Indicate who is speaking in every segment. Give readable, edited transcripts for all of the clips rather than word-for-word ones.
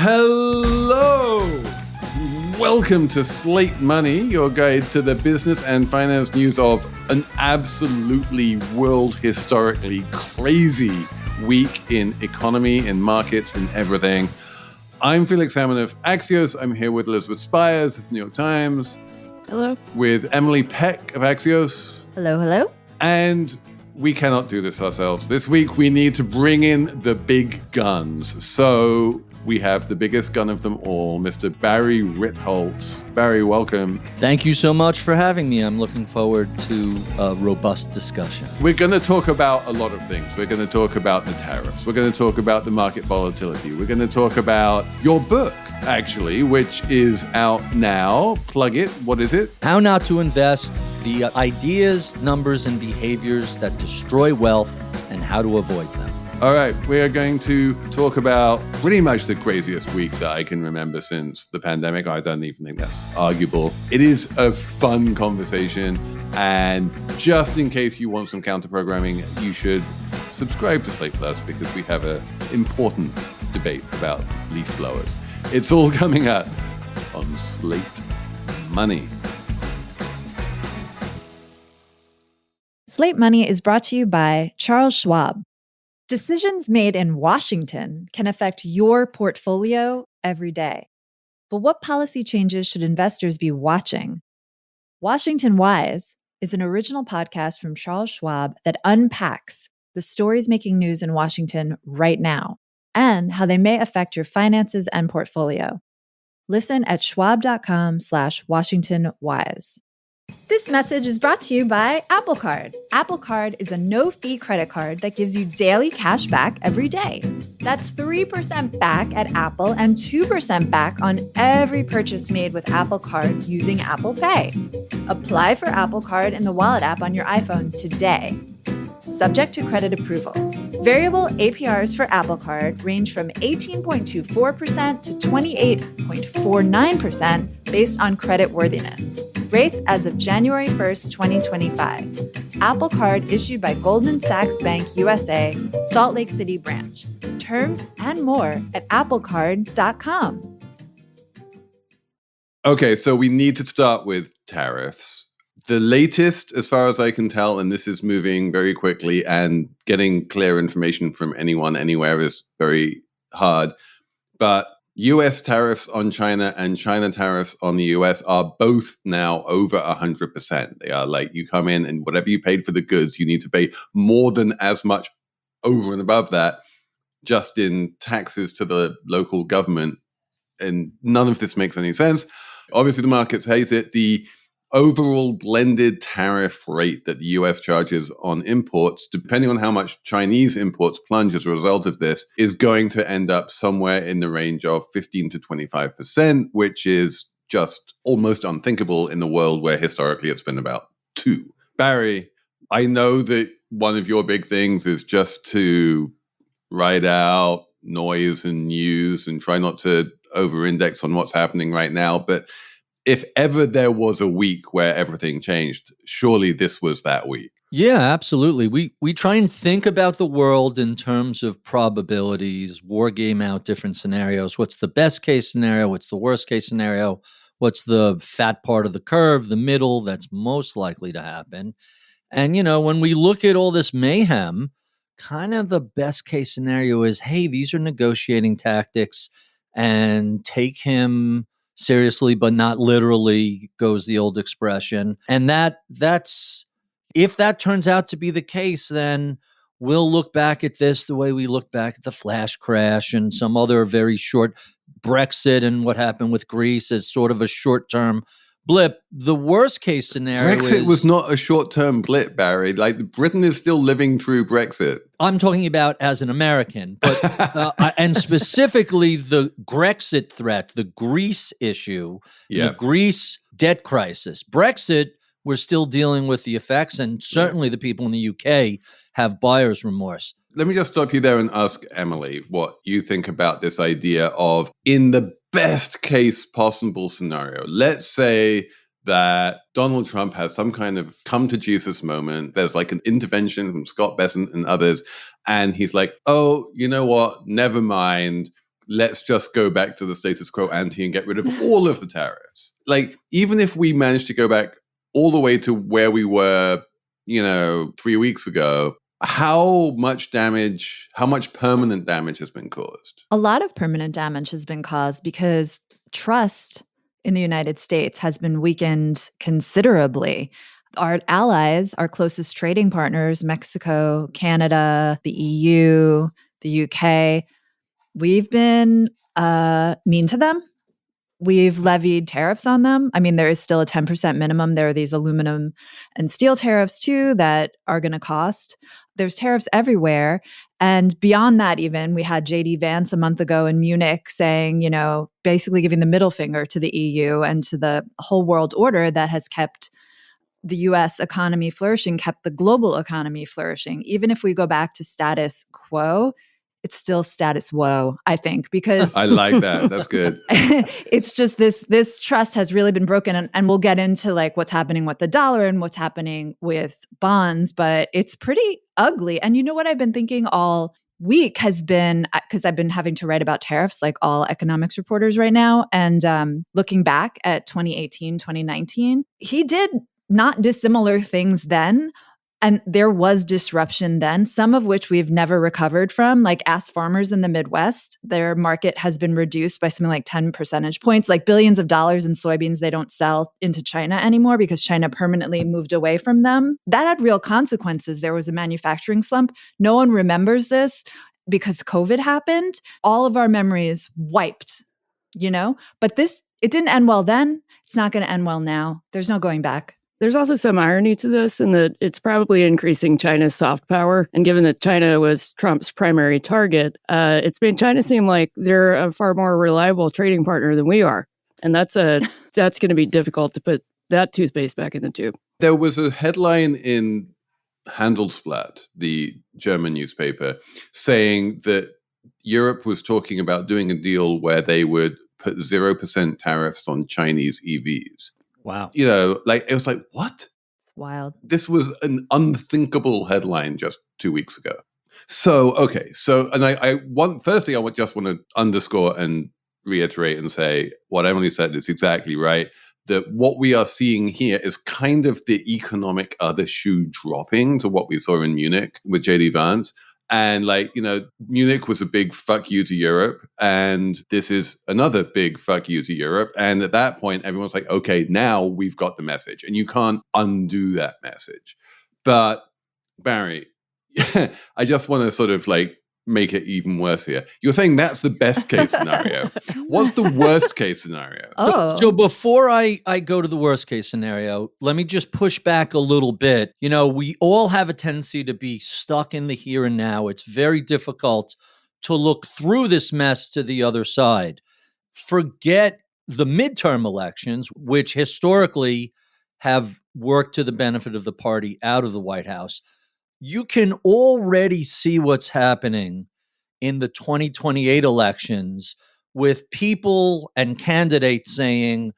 Speaker 1: Hello! Welcome to Slate Money, your guide to the business and finance news of an absolutely world historically crazy week in economy, in markets, in everything. I'm Felix Salmon of Axios. I'm here with Elizabeth Spiers of the New York Times.
Speaker 2: Hello.
Speaker 1: With Emily Peck of Axios.
Speaker 2: Hello, hello.
Speaker 1: And we cannot do this ourselves. This week we need to bring in the big guns. So we have the biggest gun of them all, Mr. Barry Ritholtz. Barry, welcome.
Speaker 3: Thank you so much for having me. I'm looking forward to a robust discussion.
Speaker 1: We're going to talk about a lot of things. We're going to talk about the tariffs. We're going to talk about the market volatility. We're going to talk about your book, actually, which is out now. Plug it. What is it?
Speaker 3: How Not to Invest, the ideas, numbers, and behaviors that destroy wealth and how to avoid them.
Speaker 1: All right, we are going to talk about pretty much the craziest week that I can remember since the pandemic. I don't even think that's arguable. It is a fun conversation, and just in case you want some counter-programming, you should subscribe to Slate Plus because we have an important debate about leaf blowers. It's all coming up on Slate Money.
Speaker 2: Slate Money is brought to you by Charles Schwab. Decisions made in Washington can affect your portfolio every day. But what policy changes should investors be watching? Washington Wise is an original podcast from Charles Schwab that unpacks the stories making news in Washington right now and how they may affect your finances and portfolio. Listen at schwab.com/WashingtonWise. This message is brought to you by Apple Card. Apple Card is a no-fee credit card that gives you daily cash back every day. That's 3% back at Apple and 2% back on every purchase made with Apple Card using Apple Pay. Apply for Apple Card in the Wallet app on your iPhone today. Subject to credit approval. Variable APRs for Apple Card range from 18.24% to 28.49% based on credit worthiness. Rates as of January 1st, 2025. Apple Card issued by Goldman Sachs Bank USA, Salt Lake City branch. Terms and more at applecard.com.
Speaker 1: Okay, so we need to start with tariffs. The latest, as far as I can tell, and this is moving very quickly, and getting clear information from anyone anywhere is very hard, but US tariffs on China and China tariffs on the US are both now over 100%. They are like, you come in and whatever you paid for the goods, you need to pay more than as much over and above that just in taxes to the local government. And none of this makes any sense. Obviously, the markets hate it. The overall blended tariff rate that the US charges on imports, depending on how much Chinese imports plunge as a result of this, is going to end up somewhere in the range of 15 to 25%, which is just almost unthinkable in the world where historically it's been about 2. Barry, I know that one of your big things is just to ride out noise and news and try not to over-index on what's happening right now, but if ever there was a week where everything changed, surely this was that week.
Speaker 3: Yeah, absolutely. We try and think about the world in terms of probabilities, war game out different scenarios. What's the best case scenario? What's the worst case scenario? What's the fat part of the curve, the middle that's most likely to happen? And, you know, when we look at all this mayhem, kind of the best case scenario is, hey, these are negotiating tactics, and take him seriously, but not literally, goes the old expression. And that's if that turns out to be the case, then we'll look back at this the way we look back at the flash crash and some other very short Brexit and what happened with Greece as sort of a short-term blip. The worst case scenario
Speaker 1: Brexit was not a short-term blip, Barry. Like, Britain is still living through Brexit.
Speaker 3: I'm talking about as an American, but and specifically the Grexit threat, the Greece issue, the Greece debt crisis. Brexit, we're still dealing with the effects, and certainly the people in the UK have buyer's remorse.
Speaker 1: Let me just stop you there and ask Emily what you think about this idea of, in the best case possible scenario, let's say that Donald Trump has some kind of come to Jesus moment. There's like an intervention from Scott Bessent and others. And he's like, oh, you know what? Never mind. let's just go back to the status quo ante and get rid of all of the tariffs. Like, even if we managed to go back all the way to where we were, 3 weeks ago, how much permanent damage has been caused?
Speaker 2: A lot of permanent damage has been caused because trust in the United States has been weakened considerably. Our allies, our closest trading partners, Mexico, Canada, the EU, the UK, we've been mean to them. We've levied tariffs on them. I mean, there is still a 10% minimum. There are these aluminum and steel tariffs too that are going to cost. There's tariffs everywhere. And beyond that, even, we had J.D. Vance a month ago in Munich saying, basically giving the middle finger to the EU and to the whole world order that has kept the US economy flourishing, kept the global economy flourishing. Even if we go back to status quo, it's still status woe, I think, because
Speaker 1: I like that. That's good.
Speaker 2: It's just this trust has really been broken. And we'll get into like what's happening with the dollar and what's happening with bonds, but it's pretty ugly. And you know what I've been thinking all week has been, because I've been having to write about tariffs like all economics reporters right now. And looking back at 2018, 2019, he did not dissimilar things then. And there was disruption then, some of which we've never recovered from. Like, ask farmers in the Midwest, their market has been reduced by something like 10 percentage points, like billions of dollars in soybeans they don't sell into China anymore because China permanently moved away from them. That had real consequences. There was a manufacturing slump. No one remembers this because COVID happened. All of our memories wiped, But it didn't end well then. It's not going to end well now. There's no going back.
Speaker 4: There's also some irony to this in that it's probably increasing China's soft power. And given that China was Trump's primary target, it's made China seem like they're a far more reliable trading partner than we are. And that's going to be difficult to put that toothpaste back in the tube.
Speaker 1: There was a headline in Handelsblatt, the German newspaper, saying that Europe was talking about doing a deal where they would put 0% tariffs on Chinese EVs.
Speaker 3: Wow.
Speaker 1: It was like, what?
Speaker 2: It's wild.
Speaker 1: This was an unthinkable headline just 2 weeks ago. So, okay. So, and I want to underscore and reiterate and say what Emily said is exactly right. That what we are seeing here is kind of the economic other shoe dropping to what we saw in Munich with J.D. Vance. And Munich was a big fuck you to Europe. And this is another big fuck you to Europe. And at that point, everyone's like, okay, now we've got the message. And you can't undo that message. But Barry, I just want to sort of make it even worse here. You're saying that's the best case scenario. What's the worst case scenario?
Speaker 3: So before I go to the worst case scenario, let me just push back a little bit. We all have a tendency to be stuck in the here and now. It's very difficult to look through this mess to the other side. Forget the midterm elections, which historically have worked to the benefit of the party out of the White House. You can already see what's happening in the 2028 elections with people and candidates saying,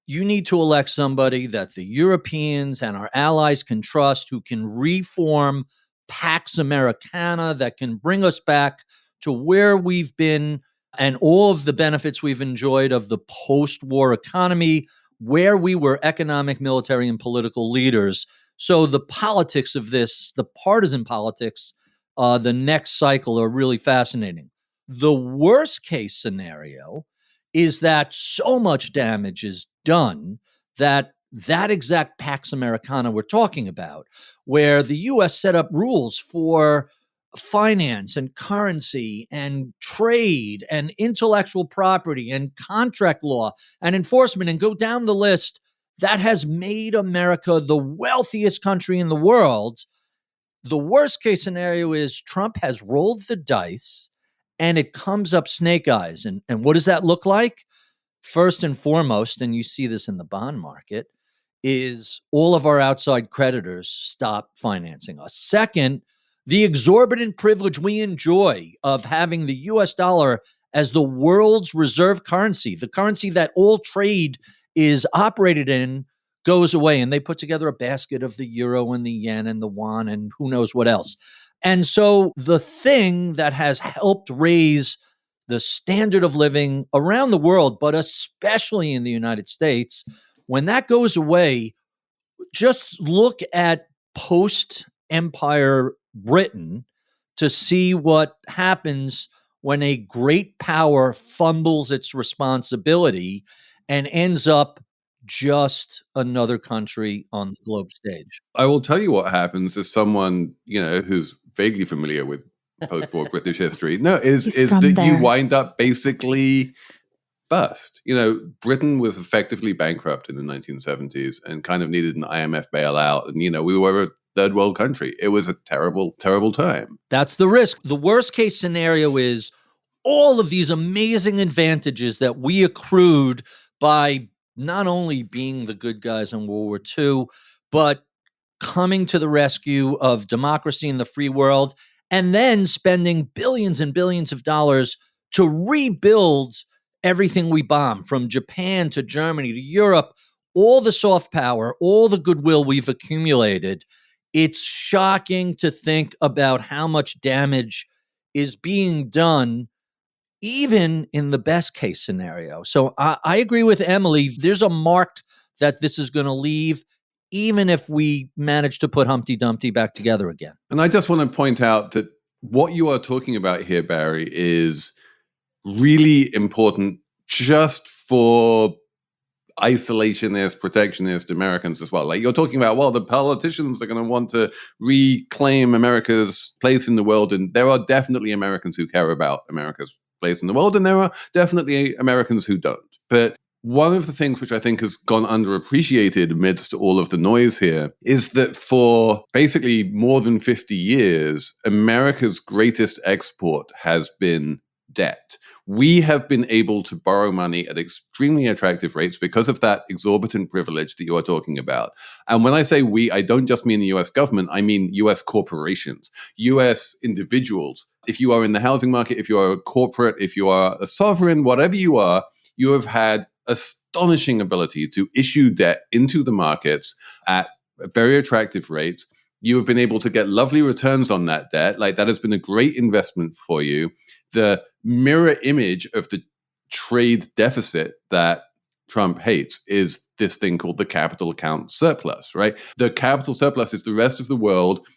Speaker 3: you need to elect somebody that the Europeans and our allies can trust, who can reform Pax Americana, that can bring us back to where we've been and all of the benefits we've enjoyed of the post-war economy, where we were economic, military, and political leaders. So the politics of this, the partisan politics, the next cycle are really fascinating. The worst case scenario is that so much damage is done that exact Pax Americana we're talking about, where the U.S. set up rules for finance and currency and trade and intellectual property and contract law and enforcement, and go down the list, that has made America the wealthiest country in the world. The worst case scenario is Trump has rolled the dice and it comes up snake eyes. And what does that look like? First and foremost, and you see this in the bond market, is all of our outside creditors stop financing us. Second, the exorbitant privilege we enjoy of having the US dollar as the world's reserve currency, the currency that all trade is operated in, goes away. And they put together a basket of the euro and the yen and the won and who knows what else. And so the thing that has helped raise the standard of living around the world, but especially in the United States, when that goes away, just look at post-Empire Britain to see what happens when a great power fumbles its responsibility and ends up just another country on the globe stage.
Speaker 1: I will tell you what happens as someone, who's vaguely familiar with post-war British history. No, is that
Speaker 2: there.
Speaker 1: You wind up basically bust. Britain was effectively bankrupt in the 1970s and kind of needed an IMF bailout. And, we were a third world country. It was a terrible, terrible time.
Speaker 3: That's the risk. The worst case scenario is all of these amazing advantages that we accrued by not only being the good guys in World War II, but coming to the rescue of democracy in the free world, and then spending billions and billions of dollars to rebuild everything we bombed, from Japan to Germany to Europe, all the soft power, all the goodwill we've accumulated. It's shocking to think about how much damage is being done even in the best case scenario. So I agree with Emily. There's a mark that this is going to leave, even if we manage to put Humpty Dumpty back together again.
Speaker 1: And I just want to point out that what you are talking about here, Barry, is really important just for isolationist, protectionist Americans as well. Like, you're talking about, well, the politicians are going to want to reclaim America's place in the world. And there are definitely Americans who care about America's place in the world, and there are definitely Americans who don't. But one of the things which I think has gone underappreciated amidst all of the noise here is that for basically more than 50 years, America's greatest export has been debt. We have been able to borrow money at extremely attractive rates because of that exorbitant privilege that you are talking about. And when I say we, I don't just mean the US government, I mean US corporations, US individuals. If you are in the housing market, if you are a corporate, if you are a sovereign, whatever you are, you have had astonishing ability to issue debt into the markets at very attractive rates. You have been able to get lovely returns on that debt. Like, that has been a great investment for you. The mirror image of the trade deficit that Trump hates is this thing called the capital account surplus, right? The capital surplus is the rest of the world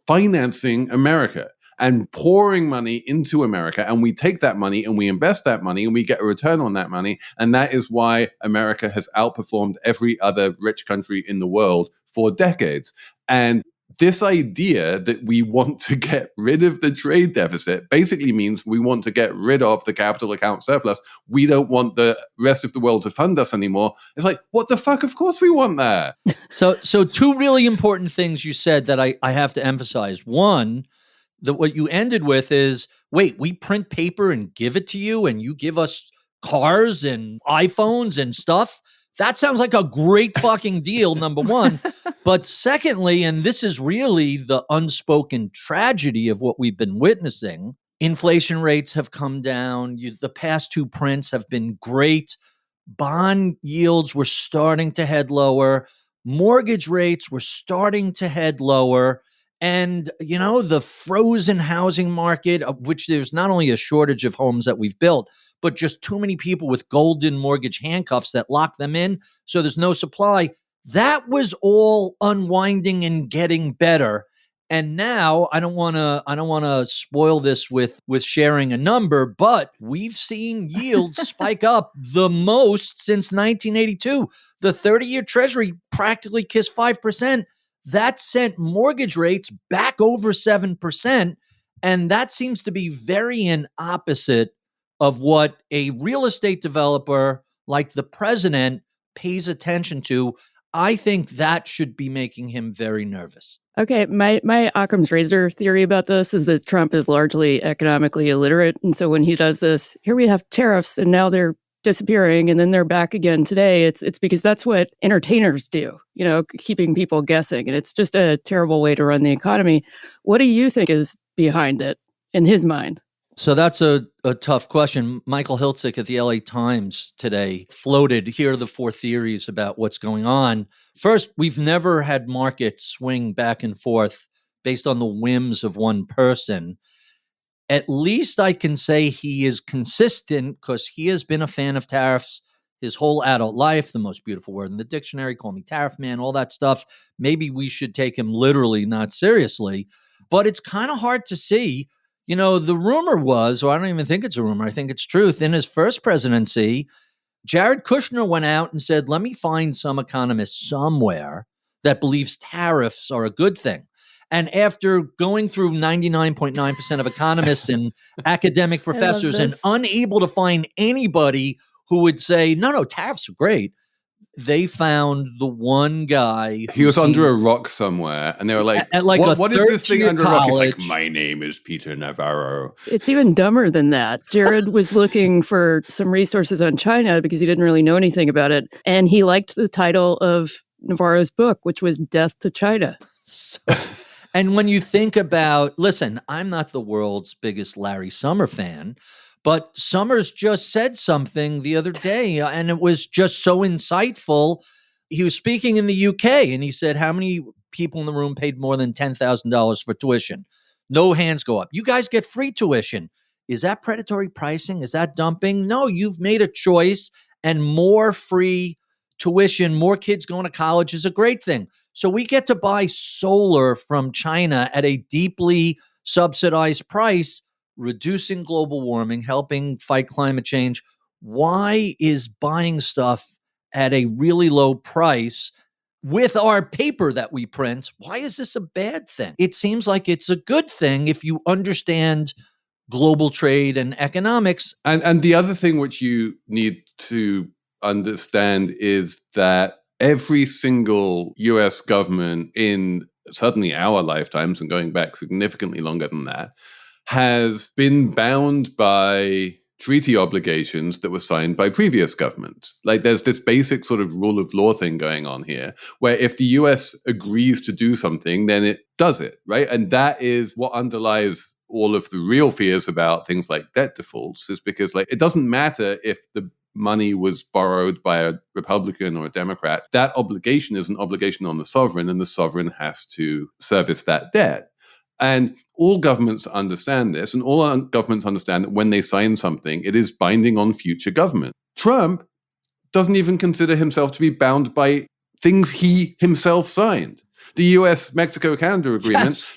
Speaker 1: financing America and pouring money into America. And we take that money and we invest that money and we get a return on that money. And that is why America has outperformed every other rich country in the world for decades. And this idea that we want to get rid of the trade deficit basically means we want to get rid of the capital account surplus. We don't want the rest of the world to fund us anymore. It's like, what the fuck? Of course we want that.
Speaker 3: So two really important things you said that I have to emphasize. One, that what you ended with is, wait, we print paper and give it to you and you give us cars and iPhones and stuff? That sounds like a great fucking deal, number one. But secondly, and this is really the unspoken tragedy of what we've been witnessing, inflation rates have come down. The past two prints have been great. Bond yields were starting to head lower. Mortgage rates were starting to head lower. And, the frozen housing market, of which there's not only a shortage of homes that we've built, but just too many people with golden mortgage handcuffs that lock them in, so there's no supply. That was all unwinding and getting better. And now I don't want to spoil this with sharing a number, but we've seen yields spike up the most since 1982. The 30-year Treasury practically kissed 5%. That sent mortgage rates back over 7%. And that seems to be very in opposite of what a real estate developer like the president pays attention to. I think that should be making him very nervous.
Speaker 4: Okay, my Occam's razor theory about this is that Trump is largely economically illiterate. And so when he does this, here we have tariffs and now they're disappearing and then they're back again today. It's because that's what entertainers do, keeping people guessing. And it's just a terrible way to run the economy. What do you think is behind it in his mind?
Speaker 3: So that's a tough question. Michael Hiltzik at the LA Times today floated, here are the four theories about what's going on. First, we've never had markets swing back and forth based on the whims of one person. At least I can say he is consistent because he has been a fan of tariffs his whole adult life. The most beautiful word in the dictionary, call me tariff man, all that stuff. Maybe we should take him literally, not seriously. But it's kind of hard to see. The rumor was, or I don't even think it's a rumor, I think it's truth. In his first presidency, Jared Kushner went out and said, let me find some economist somewhere that believes tariffs are a good thing. And after going through 99.9% of economists and academic professors and unable to find anybody who would say, no, tariffs are great, they found the one guy.
Speaker 1: He was under a rock somewhere, and they were like, what is this thing under a rock? He's like, my name is Peter Navarro.
Speaker 4: It's even dumber than that. Jared was looking for some resources on China because he didn't really know anything about it. And he liked the title of Navarro's book, which was Death to China.
Speaker 3: And when you think about, listen, I'm not the world's biggest Larry Summer fan, but Summers just said something the other day, and it was just so insightful. He was speaking in the UK, and he said, how many people in the room paid more than $10,000 for tuition? No hands go up. You guys get free tuition. Is that predatory pricing? Is that dumping? No, you've made a choice, and more free tuition, more kids going to college is a great thing. So we get to buy solar from China at a deeply subsidized price, reducing global warming, helping fight climate change. Why is buying stuff at a really low price with our paper that we print? Why is this a bad thing? It seems like it's a good thing if you understand global trade and economics.
Speaker 1: And the other thing which you need to understand is that every single US government in certainly our lifetimes, and going back significantly longer than that, has been bound by treaty obligations that were signed by previous governments. Like there's this basic sort of rule of law thing going on here, where if the US agrees to do something, then it does it, right? And that is what underlies all of the real fears about things like debt defaults, is because it doesn't matter if the money was borrowed by a Republican or a Democrat. That obligation is an obligation on the sovereign, and the sovereign has to service that debt. And all governments understand this, and all governments understand that when they sign something, it is binding on future government. Trump doesn't even consider himself to be bound by things he himself signed. The US-Mexico-Canada agreement,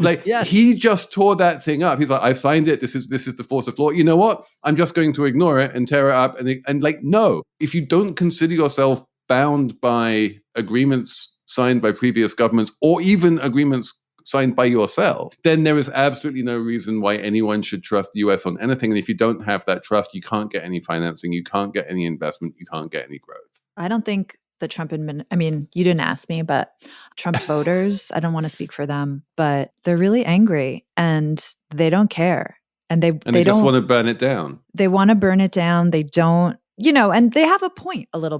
Speaker 1: he just tore that thing up. He's like, I signed it. This is the force of law. You know what? I'm just going to ignore it and tear it up. And no, if you don't consider yourself bound by agreements signed by previous governments, or even agreements signed by yourself, then there is absolutely no reason why anyone should trust the US on anything. And if you don't have that trust, you can't get any financing, you can't get any investment, you can't get any growth.
Speaker 2: I don't think the Trump you didn't ask me, but Trump voters, I don't want to speak for them, but they're really angry and they don't care. And they
Speaker 1: just want to burn it down.
Speaker 2: They want to burn it down. They don't, and they have a point, a little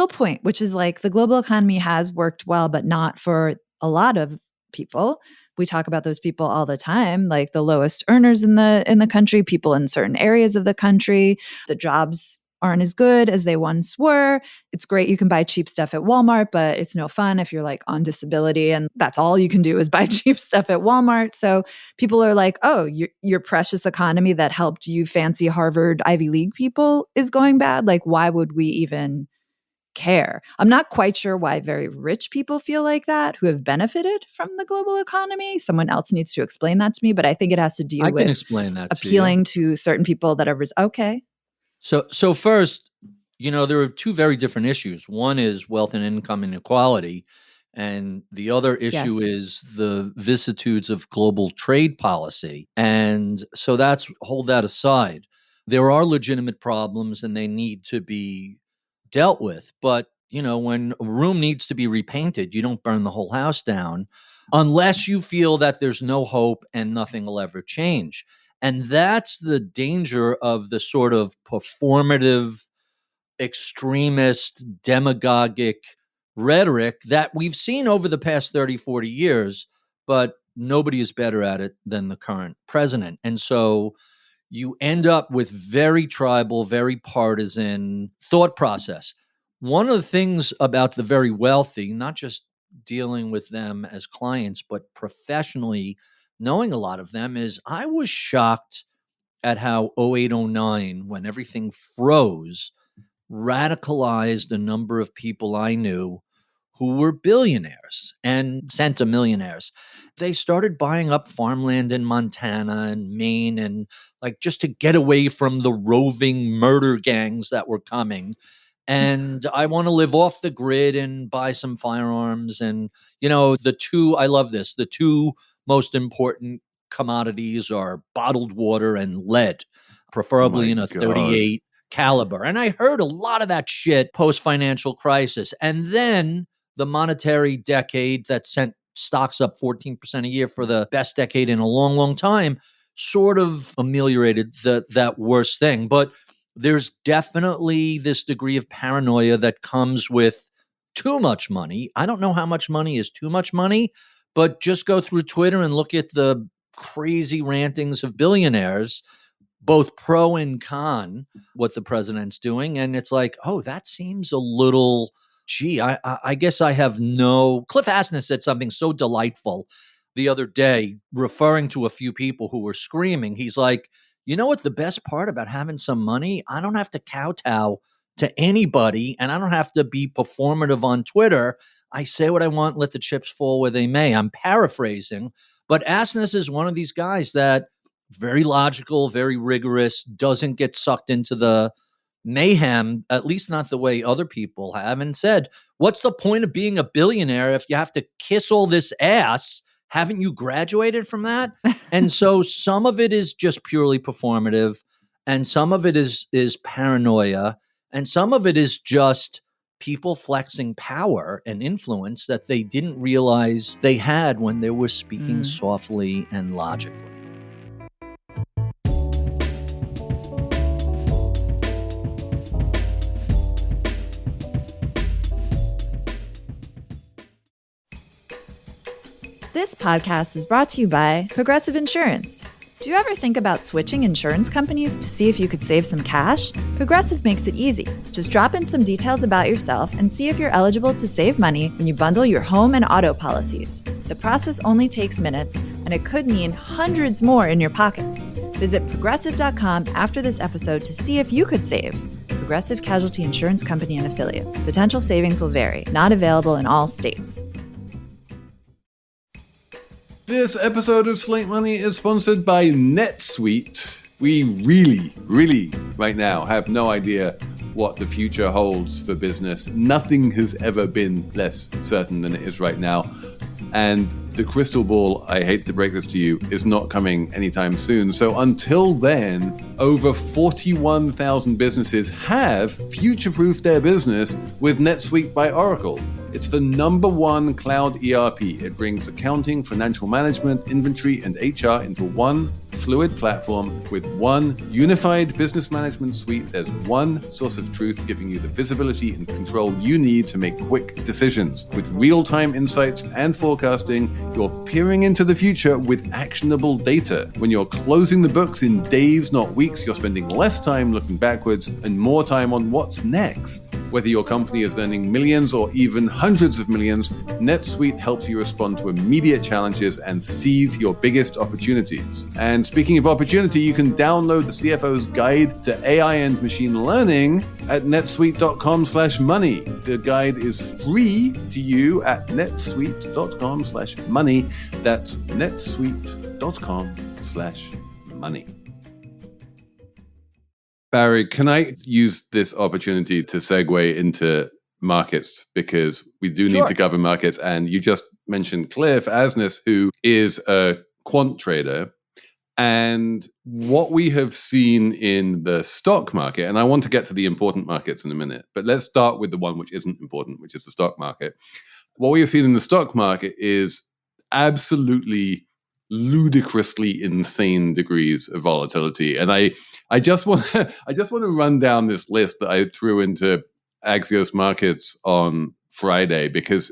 Speaker 2: point, which is like the global economy has worked well, but not for a lot of people. We talk about those people all the time, like the lowest earners in the country, people in certain areas of the country. The jobs aren't as good as they once were. It's great you can buy cheap stuff at Walmart, but it's no fun if you're on disability and that's all you can do is buy cheap stuff at Walmart. So people are like, oh, your precious economy that helped you fancy Harvard Ivy League people is going bad. Why would we even care? I'm not quite sure why very rich people feel like that, who have benefited from the global economy. Someone else needs to explain that to me, but I think it has to do with
Speaker 3: explain that
Speaker 2: appealing to certain people that are okay.
Speaker 3: So first, there are two very different issues. One is wealth and income inequality, and the other issue is the vicissitudes of global trade policy. And so hold that aside. There are legitimate problems and they need to be dealt with. But, when a room needs to be repainted, you don't burn the whole house down unless you feel that there's no hope and nothing will ever change. And that's the danger of the sort of performative, extremist, demagogic rhetoric that we've seen over the past 30, 40 years, but nobody is better at it than the current president. And so you end up with very tribal, very partisan thought process. One of the things about the very wealthy, not just dealing with them as clients, but professionally knowing a lot of them, is I was shocked at how 08, 09, when everything froze, radicalized a number of people I knew who were billionaires and centimillionaires. They started buying up farmland in Montana and Maine and like just to get away from the roving murder gangs that were coming. And I want to live off the grid and buy some firearms. And, I love this, the two most important commodities are bottled water and lead, preferably in a 38 caliber. And I heard a lot of that shit post-financial crisis. And then the monetary decade that sent stocks up 14% a year for the best decade in a long, long time sort of ameliorated that worst thing. But there's definitely this degree of paranoia that comes with too much money. I don't know how much money is too much money, but just go through Twitter and look at the crazy rantings of billionaires, both pro and con, what the president's doing. And it's like, oh, that seems a little, I guess I have no. Cliff Asness said something so delightful the other day, referring to a few people who were screaming. He's like, you know what the best part about having some money? I don't have to kowtow to anybody, and I don't have to be performative on Twitter. I say what I want, let the chips fall where they may. I'm paraphrasing, but Asness is one of these guys that very logical, very rigorous, doesn't get sucked into the mayhem, at least not the way other people have, and said, what's the point of being a billionaire if you have to kiss all this ass? Haven't you graduated from that? And so some of it is just purely performative, and some of it is paranoia, and some of it is just people flexing power and influence that they didn't realize they had when they were speaking softly and logically.
Speaker 2: This podcast is brought to you by Progressive Insurance. Do you ever think about switching insurance companies to see if you could save some cash? Progressive makes it easy. Just drop in some details about yourself and see if you're eligible to save money when you bundle your home and auto policies. The process only takes minutes, and it could mean hundreds more in your pocket. Visit progressive.com after this episode to see if you could save. Progressive Casualty Insurance Company and Affiliates. Potential savings will vary. Not available in all states.
Speaker 1: This episode of Slate Money is sponsored by NetSuite. We really, right now have no idea what the future holds for business. Nothing has ever been less certain than it is right now. And the crystal ball, I hate to break this to you, is not coming anytime soon. So until then, over 41,000 businesses have future-proofed their business with NetSuite by Oracle. It's the #1 cloud ERP. It brings accounting, financial management, inventory, and HR into one fluid platform with one unified business management suite. There's one source of truth giving you the visibility and control you need to make quick decisions. With real-time insights and forecasting, you're peering into the future with actionable data. When you're closing the books in days, not weeks, you're spending less time looking backwards and more time on what's next. Whether your company is earning millions or even hundreds of millions, NetSuite helps you respond to immediate challenges and seize your biggest opportunities. And speaking of opportunity, you can download the CFO's Guide to AI and Machine Learning at netsuite.com/money. The guide is free to you at netsuite.com/money. That's netsuite.com/money. Barry, can I use this opportunity to segue into markets? Because we do need to cover markets. And you just mentioned Cliff Asness, who is a quant trader. And what we have seen in the stock market, and I want to get to the important markets in a minute, but let's start with the one which isn't important, which is the stock market. What we have seen in the stock market is absolutely ludicrously insane degrees of volatility. And I just want to run down this list that I threw into Axios Markets on Friday, because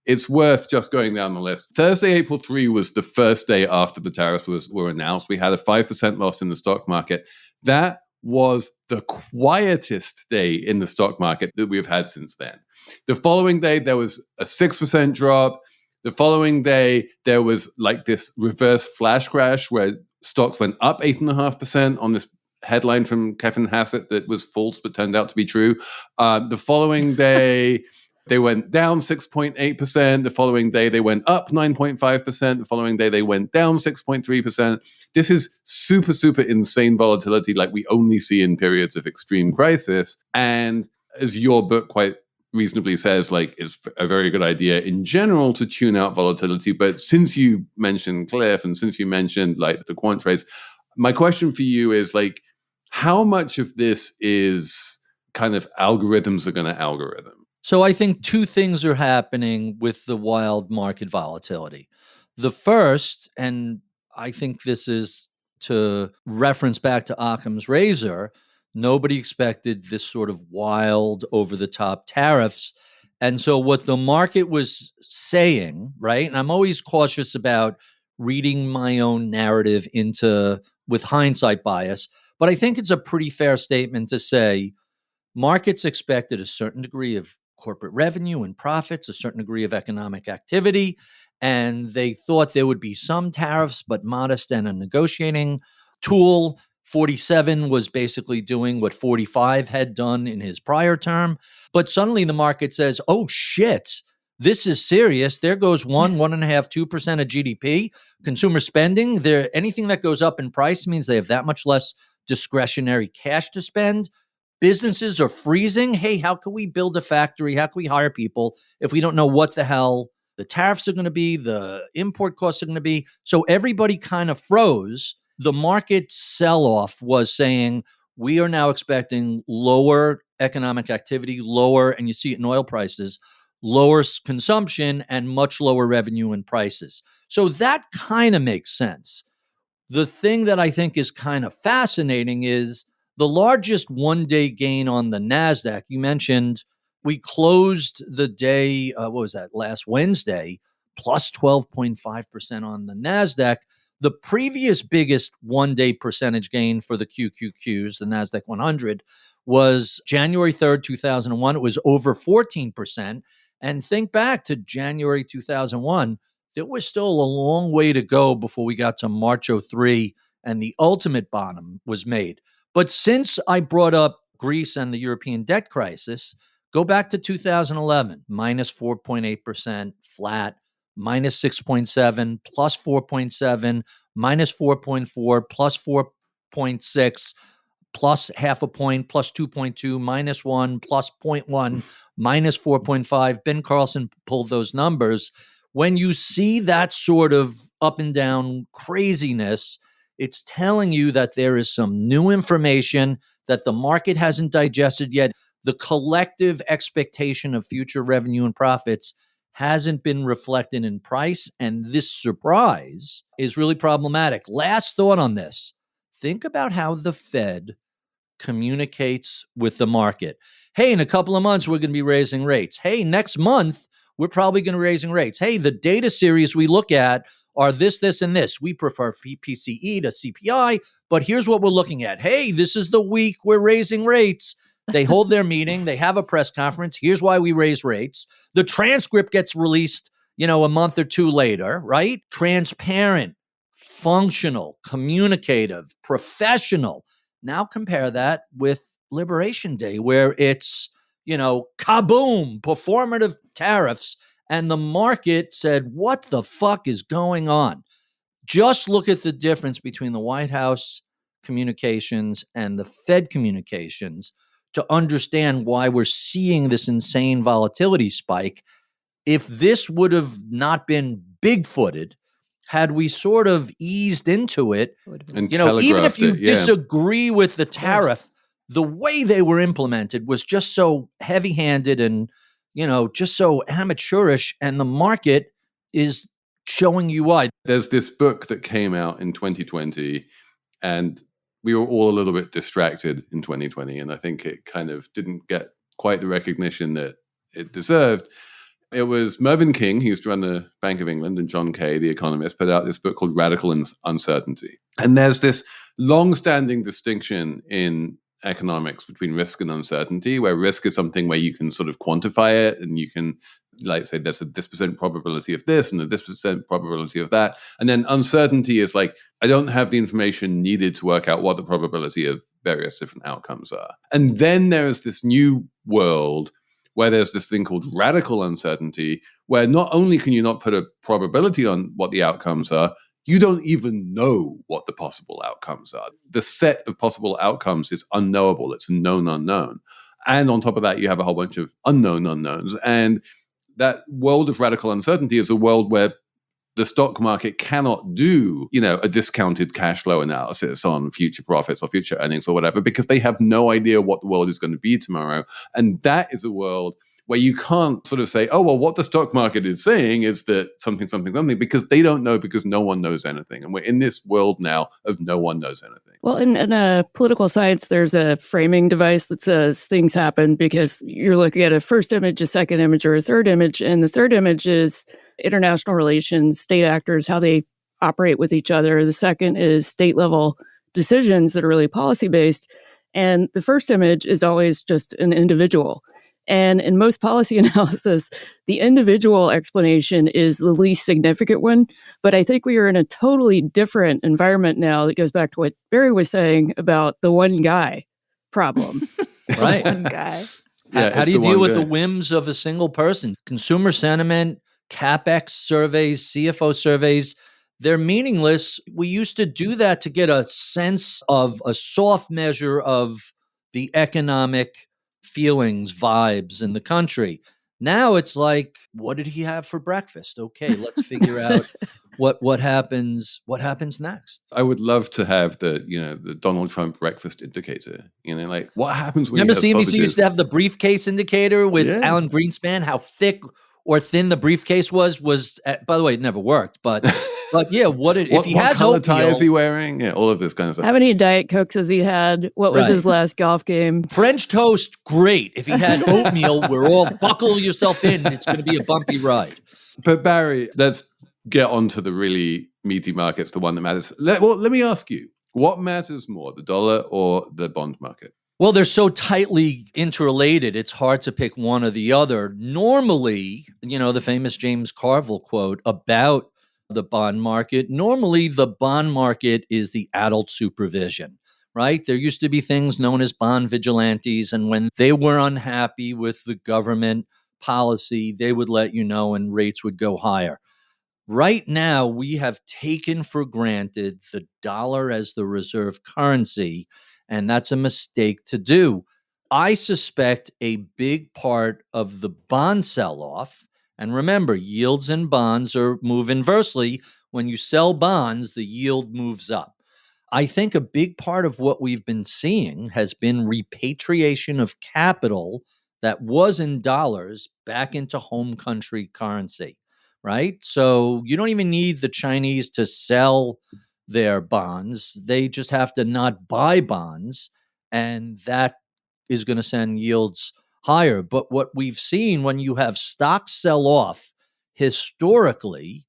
Speaker 1: it's worth just going down the list. Thursday, April 3 was the first day after the tariffs were announced. We had a 5% loss in the stock market. That was the quietest day in the stock market that we've had since then. The following day, there was a 6% drop. The following day, there was like this reverse flash crash where stocks went up 8.5% on this headline from Kevin Hassett that was false but turned out to be true. The following day, they went down 6.8%. The following day, they went up 9.5%. The following day, they went down 6.3%. This is super, super insane volatility like we only see in periods of extreme crisis. And as your book quite reasonably says, like, it's a very good idea in general to tune out volatility. But since you mentioned Cliff and since you mentioned like the quant trades, my question for you is like, how much of this is kind of algorithms are going to algorithm?
Speaker 3: So I think two things are happening with the wild market volatility. The first, and I think this is to reference back to Occam's razor, nobody expected this sort of wild, over-the-top tariffs. And so what the market was saying, right, and I'm always cautious about reading my own narrative with hindsight bias, but I think it's a pretty fair statement to say markets expected a certain degree of corporate revenue and profits, a certain degree of economic activity, and they thought there would be some tariffs, but modest and a negotiating tool. 47 was basically doing what 45 had done in his prior term. But suddenly the market says, oh shit, this is serious. There goes 1.5%, 2% of GDP. Consumer spending, anything that goes up in price means they have that much less discretionary cash to spend. Businesses are freezing. Hey, how can we build a factory? How can we hire people if we don't know what the hell the tariffs are going to be, the import costs are going to be? So everybody kind of froze. The market sell-off was saying, we are now expecting lower economic activity, lower, and you see it in oil prices, lower consumption and much lower revenue and prices. So that kind of makes sense. The thing that I think is kind of fascinating is the largest one-day gain on the NASDAQ. You mentioned we closed the day, last Wednesday, plus 12.5% on the NASDAQ. The previous biggest one-day percentage gain for the QQQs, the NASDAQ 100, was January 3rd, 2001. It was over 14%. And think back to January 2001, there was still a long way to go before we got to March 03 and the ultimate bottom was made. But since I brought up Greece and the European debt crisis, go back to 2011, minus 4.8%, flat, minus 6.7, plus 4.7, minus 4.4, plus 4.6, plus half a point, plus 2.2, minus 1, plus 0.1, minus 4.5. Ben Carlson pulled those numbers. When you see that sort of up and down craziness, it's telling you that there is some new information that the market hasn't digested yet. The collective expectation of future revenue and profits hasn't been reflected in price, and this surprise is really problematic. Last thought on this. Think about how the Fed communicates with the market. Hey, in a couple of months, we're going to be raising rates. Hey, next month, we're probably going to be raising rates. Hey, the data series we look at are this, this, and this. We prefer PCE to CPI, but here's what we're looking at. Hey, this is the week we're raising rates. They hold their meeting. They have a press conference. Here's why we raise rates. The transcript gets released, a month or two later, right? Transparent, functional, communicative, professional. Now compare that with Liberation Day, where it's, kaboom, performative tariffs. And the market said, what the fuck is going on? Just look at the difference between the White House communications and the Fed communications to understand why we're seeing this insane volatility spike. If this would have not been big-footed, had we sort of eased into it,
Speaker 1: and
Speaker 3: even if you disagree with the tariff, the way they were implemented was just so heavy-handed and, just so amateurish, and the market is showing you why.
Speaker 1: There's this book that came out in 2020, and we were all a little bit distracted in 2020, and I think it kind of didn't get quite the recognition that it deserved. It was Mervyn King, who used to run the Bank of England, and John Kay, the economist, put out this book called Radical Uncertainty. And there's this long-standing distinction in economics between risk and uncertainty, where risk is something where you can sort of quantify it and you can like say there's a this percent probability of this and a this percent probability of that. And then uncertainty is like, I don't have the information needed to work out what the probability of various different outcomes are. And then there's this new world where there's this thing called radical uncertainty, where not only can you not put a probability on what the outcomes are, you don't even know what the possible outcomes are. The set of possible outcomes is unknowable. It's a known unknown. And on top of that, you have a whole bunch of unknown unknowns. And that world of radical uncertainty is a world where the stock market cannot do, a discounted cash flow analysis on future profits or future earnings or whatever, because they have no idea what the world is going to be tomorrow. And that is a world where you can't sort of say, oh, well, what the stock market is saying is that something, something, something, because they don't know, because no one knows anything. And we're in this world now of no one knows anything.
Speaker 4: Well, in political science, there's a framing device that says things happen because you're looking at a first image, a second image, or a third image. And the third image is international relations, state actors, how they operate with each other. The second is state level decisions that are really policy based. And the first image is always just an individual. And in most policy analysis, the individual explanation is the least significant one. But I think we are in a totally different environment now that goes back to what Barry was saying about the one guy problem.
Speaker 3: Right.
Speaker 2: One guy.
Speaker 3: How do you deal with the whims of a single person? Consumer sentiment, CapEx surveys, CFO surveys, they're meaningless. We used to do that to get a sense of a soft measure of the economic feelings, vibes in the country. Now it's like, what did he have for breakfast? Okay, let's figure out what happens next.
Speaker 1: I would love to have the Donald Trump breakfast indicator. Like what happens when
Speaker 3: remember
Speaker 1: you have
Speaker 3: CNBC used to have the briefcase indicator with Alan Greenspan, how thick or thin the briefcase was by the way, it never worked, but yeah, if he has
Speaker 1: color
Speaker 3: oatmeal,
Speaker 1: tie is he wearing? Yeah, all of this kind of stuff.
Speaker 4: How many Diet Cokes has he had? What was his last golf game?
Speaker 3: French toast, great. If he had oatmeal, we're all buckle yourself in. It's going to be a bumpy ride.
Speaker 1: But Barry, let's get on to the really meaty markets, the one that matters. Let me ask you, what matters more, the dollar or the bond market?
Speaker 3: Well, they're so tightly interrelated, it's hard to pick one or the other. Normally, the famous James Carville quote about the bond market, normally the bond market is the adult supervision, right? There used to be things known as bond vigilantes, and when they were unhappy with the government policy, they would let you know and rates would go higher. Right now, we have taken for granted the dollar as the reserve currency, and that's a mistake to do. I suspect a big part of the bond sell-off, and remember, yields and bonds move inversely. When you sell bonds, the yield moves up. I think a big part of what we've been seeing has been repatriation of capital that was in dollars back into home country currency, right? So you don't even need the Chinese to sell their bonds. They just have to not buy bonds, and that is going to send yields higher. But what we've seen when you have stocks sell off, historically,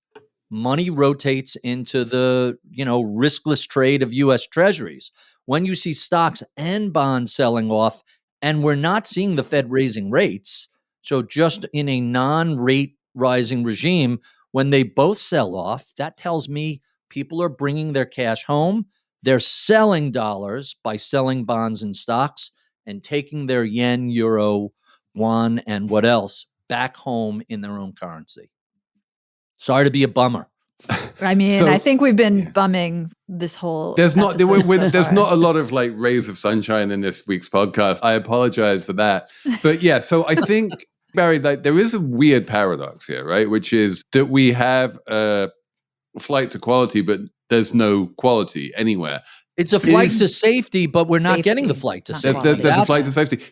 Speaker 3: money rotates into the, riskless trade of U.S. Treasuries. When you see stocks and bonds selling off, and we're not seeing the Fed raising rates, so just in a non-rate rising regime, when they both sell off, that tells me people are bringing their cash home. They're selling dollars by selling bonds and stocks and taking their yen, euro, yuan, and what else back home in their own currency. Sorry to be a bummer.
Speaker 2: I mean, I think we've been bumming this whole
Speaker 1: there's not a lot of like rays of sunshine in this week's podcast. I apologize for that. But yeah, so I think, Barry, like, there is a weird paradox here, right? Which is that we have a flight to quality, but there's no quality anywhere.
Speaker 3: It's a flight to safety, but we're not getting the flight to safety.
Speaker 1: There's a flight to safety.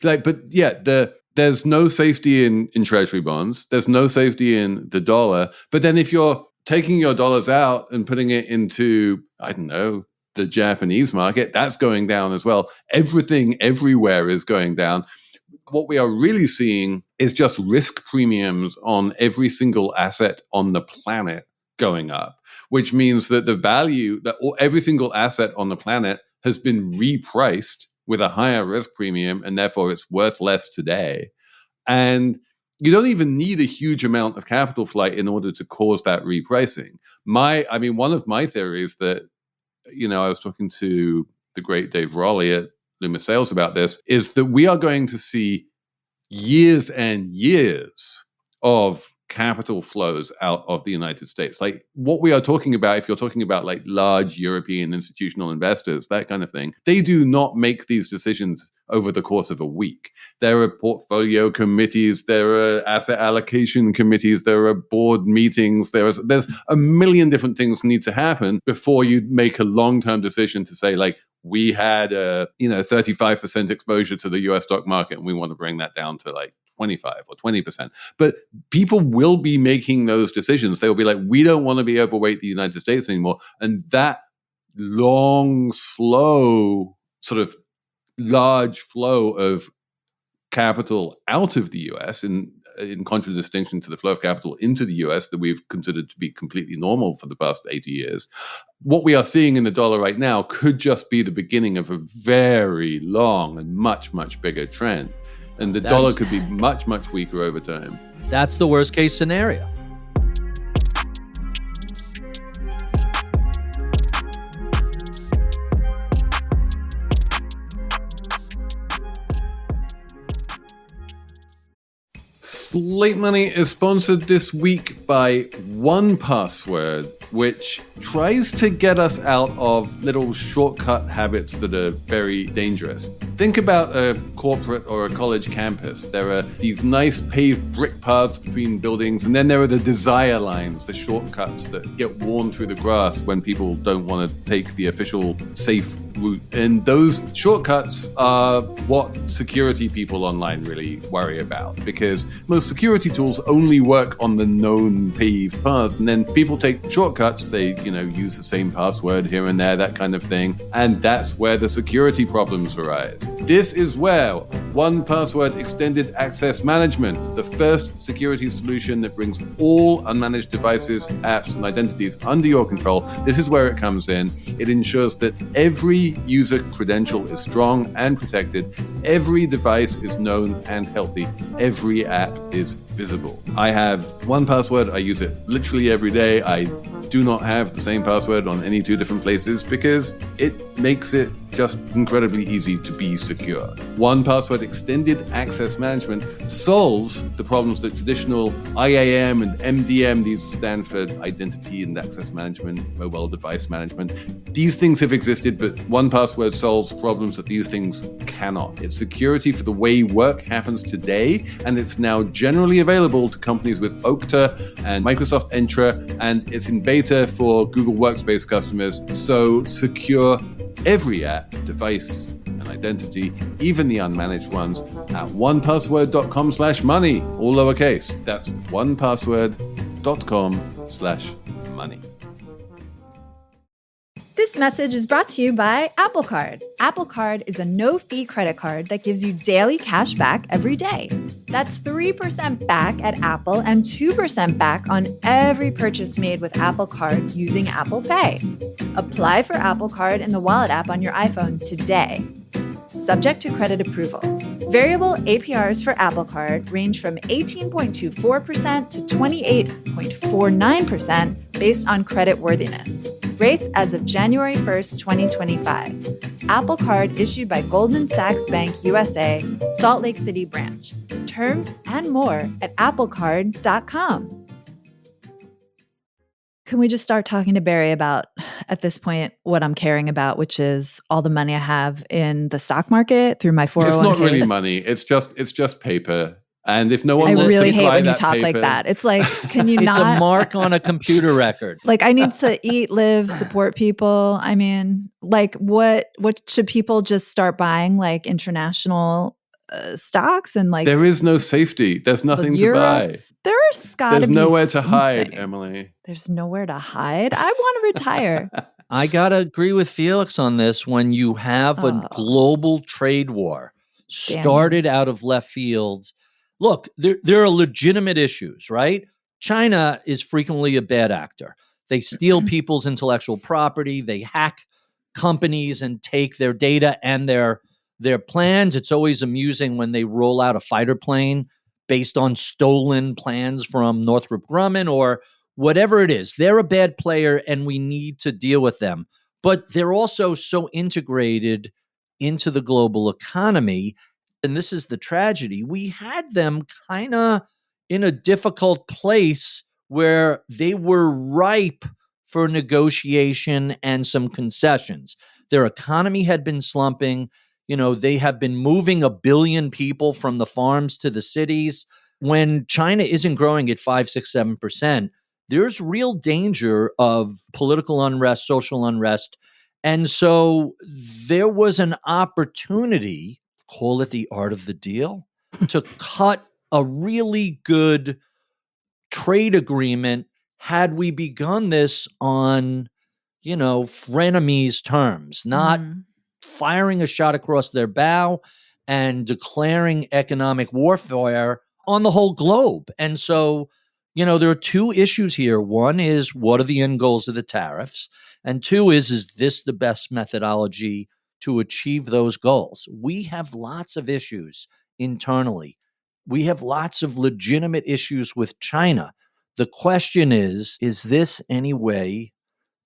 Speaker 1: There's no safety in treasury bonds. There's no safety in the dollar. But then if you're taking your dollars out and putting it into, I don't know, the Japanese market, that's going down as well. Everything everywhere is going down. What we are really seeing is just risk premiums on every single asset on the planet going up, which means that the value that every single asset on the planet has been repriced with a higher risk premium, and therefore it's worth less today. And you don't even need a huge amount of capital flight in order to cause that repricing. One of my theories that, I was talking to the great Dave Raleigh at Loomis Sales about this, is that we are going to see years and years of capital flows out of the United States. Like what we are talking about, if you're talking about like large European institutional investors, that kind of thing, they do not make these decisions over the course of a week. There are portfolio committees, there are asset allocation committees, there are board meetings, there's a million different things need to happen before you make a long-term decision to say, like, we had a 35% exposure to the US stock market and we want to bring that down to like 25 or 20%. But people will be making those decisions. They will be like, we don't want to be overweight the United States anymore. And that long, slow, sort of large flow of capital out of the US, in contradistinction to the flow of capital into the US that we've considered to be completely normal for the past 80 years. What we are seeing in the dollar right now could just be the beginning of a very long and much, much bigger trend. And the dollar could be much, much weaker over time.
Speaker 3: That's the worst case scenario.
Speaker 1: Slate Money is sponsored this week by 1Password, which tries to get us out of little shortcut habits that are very dangerous. Think about a corporate or a college campus. There are these nice paved brick paths between buildings, and then there are the desire lines, the shortcuts that get worn through the grass when people don't want to take the official safe route. And those shortcuts are what security people online really worry about, because most security tools only work on the known paved paths, and then people take shortcuts. They, use the same password here and there, that kind of thing, and that's where the security problems arise. This is where 1Password Extended Access Management, the first security solution that brings all unmanaged devices, apps, and identities under your control. This is where it comes in. It ensures that every user credential is strong and protected. Every device is known and healthy. Every app is visible. I have 1Password. I use it literally every day. I do not have the same password on any two different places because it makes it just incredibly easy to be secure. 1Password Extended Access Management solves the problems that traditional IAM and MDM, these stand for Identity and Access Management, Mobile Device Management. These things have existed, but 1Password solves problems that these things cannot. It's security for the way work happens today, and it's now generally available to companies with Okta and Microsoft Entra, and it's in beta for Google Workspace customers. So secure every app, device, and identity, even the unmanaged ones, at 1password.com/money, all lowercase. That's 1password.com/money.
Speaker 2: This message is brought to you by Apple Card. Apple Card is a no-fee credit card that gives you daily cash back every day. That's 3% back at Apple and 2% back on every purchase made with Apple Card using Apple Pay. Apply for Apple Card in the Wallet app on your iPhone today. Subject to credit approval. Variable APRs for Apple Card range from 18.24% to 28.49% based on credit worthiness. Rates as of January 1st, 2025. Apple Card issued by Goldman Sachs Bank USA, Salt Lake City branch. Terms and more at applecard.com. Can we just start talking to Barry about, at this point, what I'm caring about, which is all the money I have in the stock market through my 401k?
Speaker 1: It's not really money. It's just paper. And if no one wants
Speaker 2: really
Speaker 1: to
Speaker 2: hate
Speaker 1: buy
Speaker 2: when you
Speaker 1: that
Speaker 2: talk
Speaker 1: paper,
Speaker 2: like that. It's like, can you
Speaker 3: It's
Speaker 2: not?
Speaker 3: a mark on a computer record.
Speaker 2: Like, I need to eat, live, support people. I mean, like, what should people just start buying, like international stocks and like?
Speaker 1: there is no safety. There's nothing to buy.
Speaker 2: There's gotta
Speaker 1: There's
Speaker 2: be
Speaker 1: nowhere to
Speaker 2: something.
Speaker 1: hide, Emily.
Speaker 2: There's nowhere to hide. I want to retire.
Speaker 3: I got to agree with Felix on this. When you have a global trade war started out of left field, look, there are legitimate issues, right? China is frequently a bad actor. They steal people's intellectual property. They hack companies and take their data and their plans. It's always amusing when they roll out a fighter plane based on stolen plans from Northrop Grumman or whatever it is. They're a bad player and we need to deal with them. But they're also so integrated into the global economy. And this is the tragedy. We had them kind of in a difficult place where they were ripe for negotiation and some concessions. Their economy had been slumping. They have been moving 1 billion people from the farms to the cities. When China isn't growing at 5, 6, 7%, there's real danger of political unrest, social unrest. And so there was an opportunity, call it the art of the deal, to cut a really good trade agreement had we begun this on, frenemies terms, not firing a shot across their bow and declaring economic warfare on the whole globe. And so, there are two issues here. One is, what are the end goals of the tariffs? And two is this the best methodology to achieve those goals? We have lots of issues internally. We have lots of legitimate issues with China. The question is this any way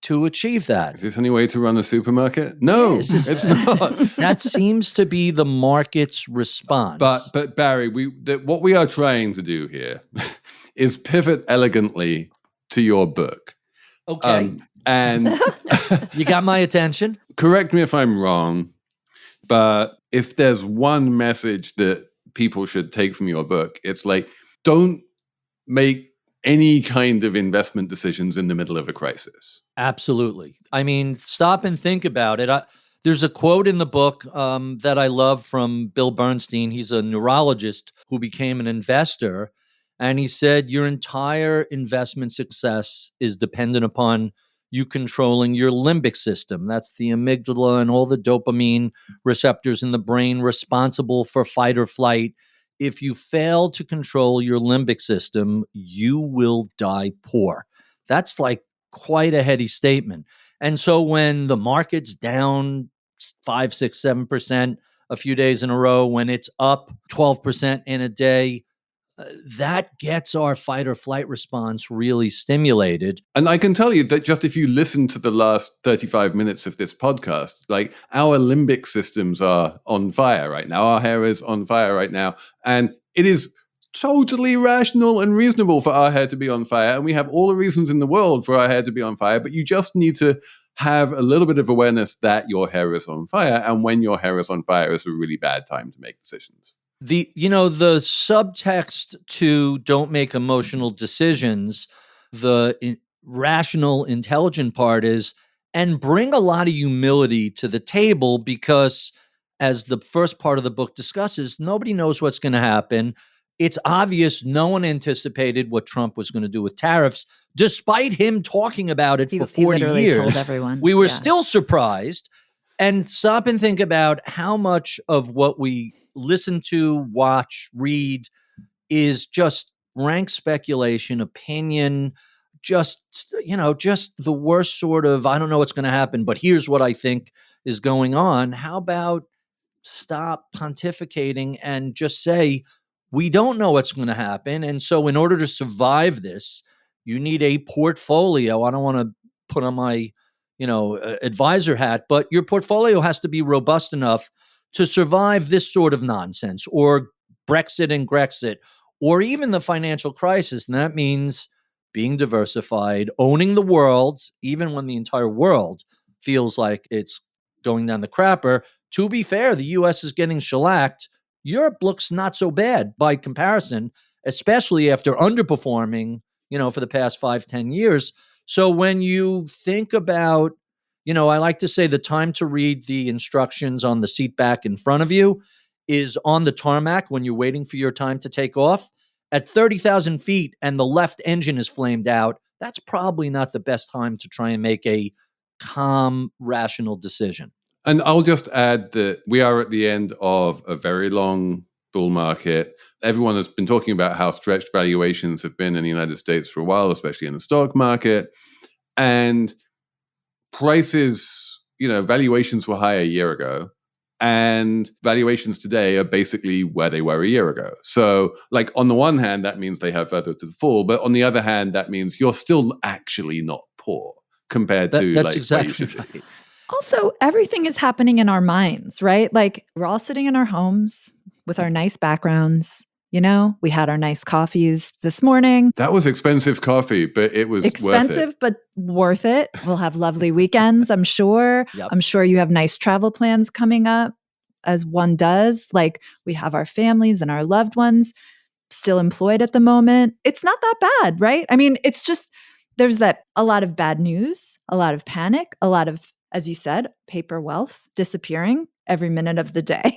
Speaker 3: to achieve that?
Speaker 1: Is this any way to run a supermarket? No, it's not.
Speaker 3: That seems to be the market's response.
Speaker 1: But Barry, what we are trying to do here is pivot elegantly to your book.
Speaker 3: Okay.
Speaker 1: And
Speaker 3: you got my attention.
Speaker 1: Correct me if I'm wrong, but if there's one message that people should take from your book, it's like, don't make any kind of investment decisions in the middle of a crisis.
Speaker 3: Absolutely. I mean, stop and think about it. There's a quote in the book that I love from Bill Bernstein. He's a neurologist who became an investor. And he said, your entire investment success is dependent upon you controlling your limbic system. That's the amygdala and all the dopamine receptors in the brain responsible for fight or flight. If you fail to control your limbic system, you will die poor. That's like quite a heady statement. And so when the market's down 5, 6, 7% a few days in a row, when it's up 12% in a day, that gets our fight or flight response really stimulated.
Speaker 1: And I can tell you that just if you listen to the last 35 minutes of this podcast, like our limbic systems are on fire right now. Our hair is on fire right now. And it is totally rational and reasonable for our hair to be on fire. And we have all the reasons in the world for our hair to be on fire, but you just need to have a little bit of awareness that your hair is on fire. And when your hair is on fire, it's a really bad time to make decisions.
Speaker 3: The subtext to don't make emotional decisions, the rational, intelligent part is, and bring a lot of humility to the table, because as the first part of the book discusses, nobody knows what's going to happen. It's obvious no one anticipated what Trump was going to do with tariffs, despite him talking about it for 40 years.
Speaker 2: Told everyone.
Speaker 3: We were still surprised. And stop and think about how much of what we listen to, watch, read is just rank speculation, opinion, just the worst sort of, I don't know what's going to happen, but here's what I think is going on. How about stop pontificating and just say, we don't know what's going to happen. And so in order to survive this, you need a portfolio. I don't want to put on my advisor hat, but your portfolio has to be robust enough to survive this sort of nonsense, or Brexit and Grexit, or even the financial crisis. And that means being diversified, owning the world, even when the entire world feels like it's going down the crapper. To be fair, the U.S. is getting shellacked. Europe looks not so bad by comparison, especially after underperforming, for the past 5, 10 years. So when you think about, I like to say the time to read the instructions on the seat back in front of you is on the tarmac when you're waiting for your time to take off. At 30,000 feet and the left engine is flamed out, that's probably not the best time to try and make a calm, rational decision.
Speaker 1: And I'll just add that we are at the end of a very long bull market. Everyone has been talking about how stretched valuations have been in the United States for a while, especially in the stock market. And prices, valuations were high a year ago, And valuations today are basically where they were a year ago. So, like, on the one hand, that means they have further to fall. But on the other hand, that means you're still actually not poor compared to
Speaker 3: That's
Speaker 1: like where you
Speaker 3: exactly
Speaker 1: should be.
Speaker 3: right.
Speaker 2: Also, everything is happening in our minds, right? Like we're all sitting in our homes with our nice backgrounds. You know, we had our nice coffees this morning.
Speaker 1: That was expensive coffee, but it was
Speaker 2: Expensive,
Speaker 1: worth it.
Speaker 2: but worth it. We'll have lovely weekends, I'm sure.
Speaker 3: Yep.
Speaker 2: I'm sure you have nice travel plans coming up, as one does. Like we have our families and our loved ones still employed at the moment. It's not that bad, right? I mean, it's just there's a lot of bad news, a lot of panic, a lot of, as you said, paper wealth disappearing every minute of the day.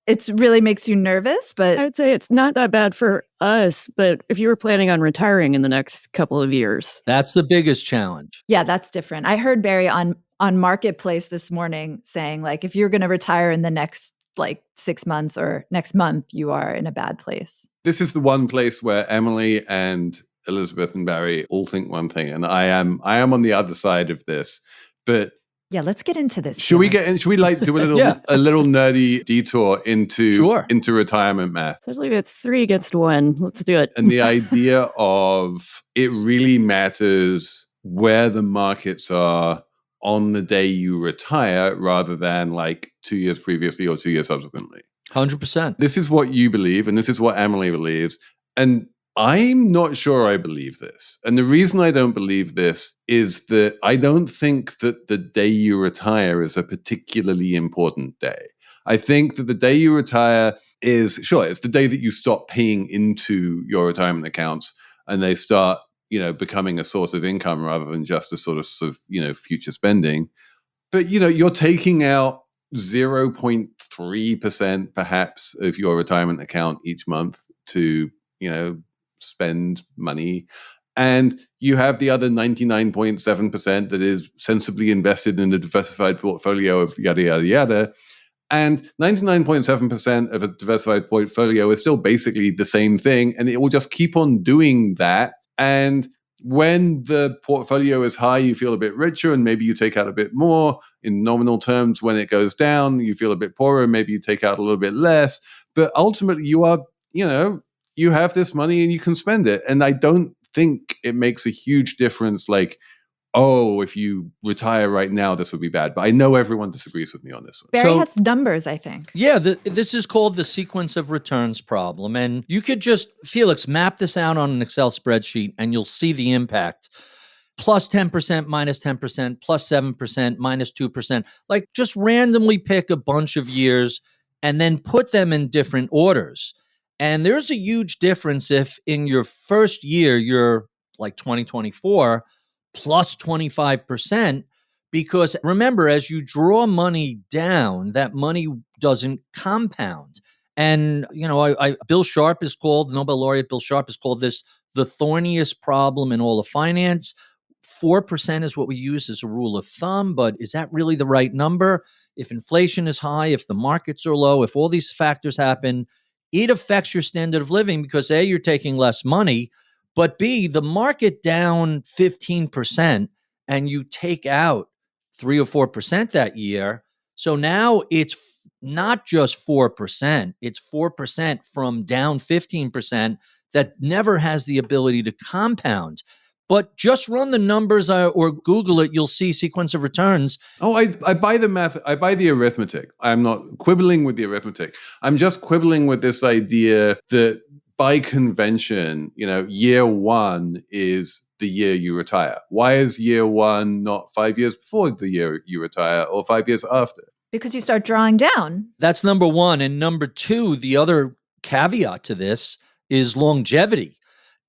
Speaker 2: It really makes you nervous, but
Speaker 4: I would say it's not that bad for us, but if you were planning on retiring in the next couple of years.
Speaker 3: That's the biggest challenge.
Speaker 2: yeah, that's different. I heard Barry on Marketplace this morning saying, like, if you're going to retire in the next like 6 months or next month, you are in a bad place.
Speaker 1: This is the one place where Emily and Elizabeth and Barry all think one thing, and I am on the other side of this. But
Speaker 2: Yeah, let's get into this.
Speaker 1: should we
Speaker 2: Felix.
Speaker 1: do a little
Speaker 3: Yeah.
Speaker 1: a little nerdy detour into
Speaker 3: Sure.
Speaker 1: into retirement math?
Speaker 4: Especially if it's 3 against 1. Let's do it.
Speaker 1: And the idea of it really matters where the markets are on the day you retire rather than like 2 years previously or 2 years subsequently.
Speaker 3: 100%.
Speaker 1: This is what you believe, and this is what Emily believes. And I'm not sure I believe this. And the reason I don't believe this is that I don't think that the day you retire is a particularly important day. I think that the day you retire is, sure, it's the day that you stop paying into your retirement accounts and they start, becoming a source of income rather than just a sort of future spending. But, you're taking out 0.3% perhaps of your retirement account each month to, spend money. And you have the other 99.7% that is sensibly invested in a diversified portfolio of yada, yada, yada. And 99.7% of a diversified portfolio is still basically the same thing. And it will just keep on doing that. And when the portfolio is high, you feel a bit richer and maybe you take out a bit more. In nominal terms, when it goes down, you feel a bit poorer and maybe you take out a little bit less. But ultimately, you are, you have this money and you can spend it. And I don't think it makes a huge difference like, oh, if you retire right now, this would be bad. But I know everyone disagrees with me on this one.
Speaker 2: Barry has numbers, I think.
Speaker 3: Yeah, this is called the sequence of returns problem. And you could just, Felix, map this out on an Excel spreadsheet and you'll see the impact. Plus 10%, minus 10%, plus 7%, minus 2%. Like just randomly pick a bunch of years and then put them in different orders. And there's a huge difference if in your first year, you're like 2024, plus 25%, because remember, as you draw money down, that money doesn't compound. And, Bill Sharp is called, Nobel laureate Bill Sharp is called this the thorniest problem in all of finance. 4% is what we use as a rule of thumb, but is that really the right number? If inflation is high, if the markets are low, if all these factors happen, it affects your standard of living because A, you're taking less money, but B, the market down 15% and you take out 3 or 4% that year. So now it's not just 4%, it's 4% from down 15% that never has the ability to compound. But just run the numbers or Google it, you'll see sequence of returns.
Speaker 1: Oh, I buy the math. I buy the arithmetic. I'm not quibbling with the arithmetic. I'm just quibbling with this idea that by convention, year one is the year you retire. Why is year one not 5 years before the year you retire or 5 years after?
Speaker 2: Because you start drawing down.
Speaker 3: That's number one. And number two, the other caveat to this is longevity.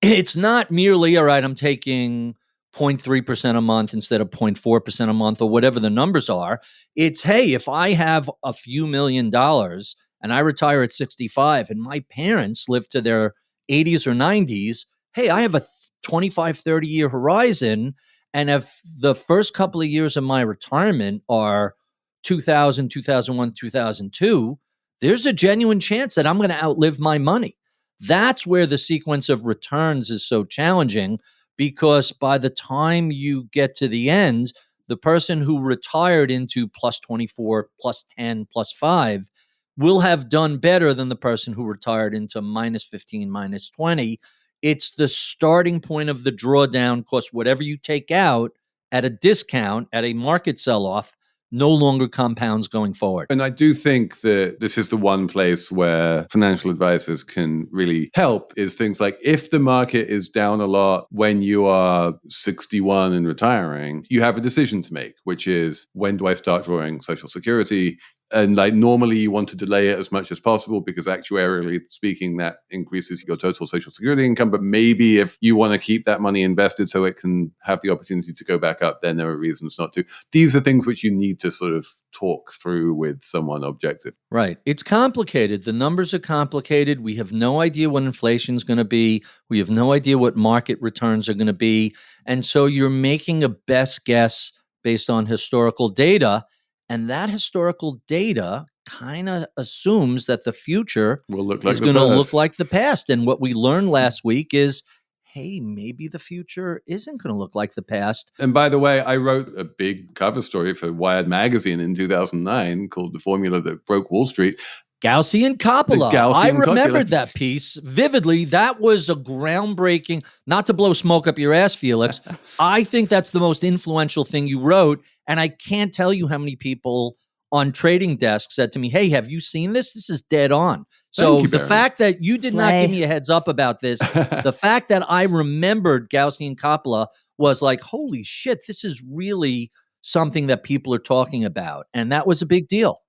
Speaker 3: It's not merely, all right, I'm taking 0.3% a month instead of 0.4% a month or whatever the numbers are. It's, hey, if I have a few $1 million and I retire at 65 and my parents live to their 80s or 90s, hey, I have a 25, 30-year horizon. And if the first couple of years of my retirement are 2000, 2001, 2002, there's a genuine chance that I'm going to outlive my money. That's where the sequence of returns is so challenging, because by the time you get to the end, the person who retired into plus 24, plus 10, plus 5 will have done better than the person who retired into minus 15, minus 20. It's the starting point of the drawdown, because whatever you take out at a discount, at a market sell-off, no longer compounds going forward.
Speaker 1: And I do think that this is the one place where financial advisors can really help, is things like if the market is down a lot when you are 61 and retiring, you have a decision to make, which is, when do I start drawing Social Security? And like normally you want to delay it as much as possible because actuarially speaking, that increases your total Social Security income. But maybe if you want to keep that money invested so it can have the opportunity to go back up, then there are reasons not to. These are things which you need to sort of talk through with someone objective.
Speaker 3: Right. It's complicated. The numbers are complicated. We have no idea what inflation is going to be. We have no idea what market returns are going to be. And so you're making a best guess based on historical data. And that historical data kind of assumes that the future is going to look like the past. And what we learned last week is, hey, maybe the future isn't going to look like the past.
Speaker 1: And by the way, I wrote a big cover story for Wired magazine in 2009 called The Formula That Broke Wall Street.
Speaker 3: Gaussian Coppola. I remembered that piece vividly. That was a groundbreaking, not to blow smoke up your ass, Felix. I think that's the most influential thing you wrote. And I can't tell you how many people on trading desks said to me, hey, have you seen this? This is dead on. So the fact that you did not give me a heads up about this, the fact that I remembered Gaussian Coppola was like, holy shit, this is really something that people are talking about. And that was a big deal.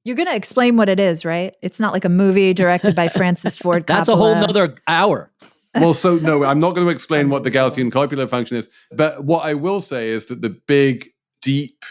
Speaker 2: You're going to explain what it is, right? It's not like a movie directed by Francis Ford Coppola.
Speaker 3: That's a whole nother hour.
Speaker 1: Well, so no, I'm not going to explain what the Gaussian copula function is. But what I will say is that the big, deep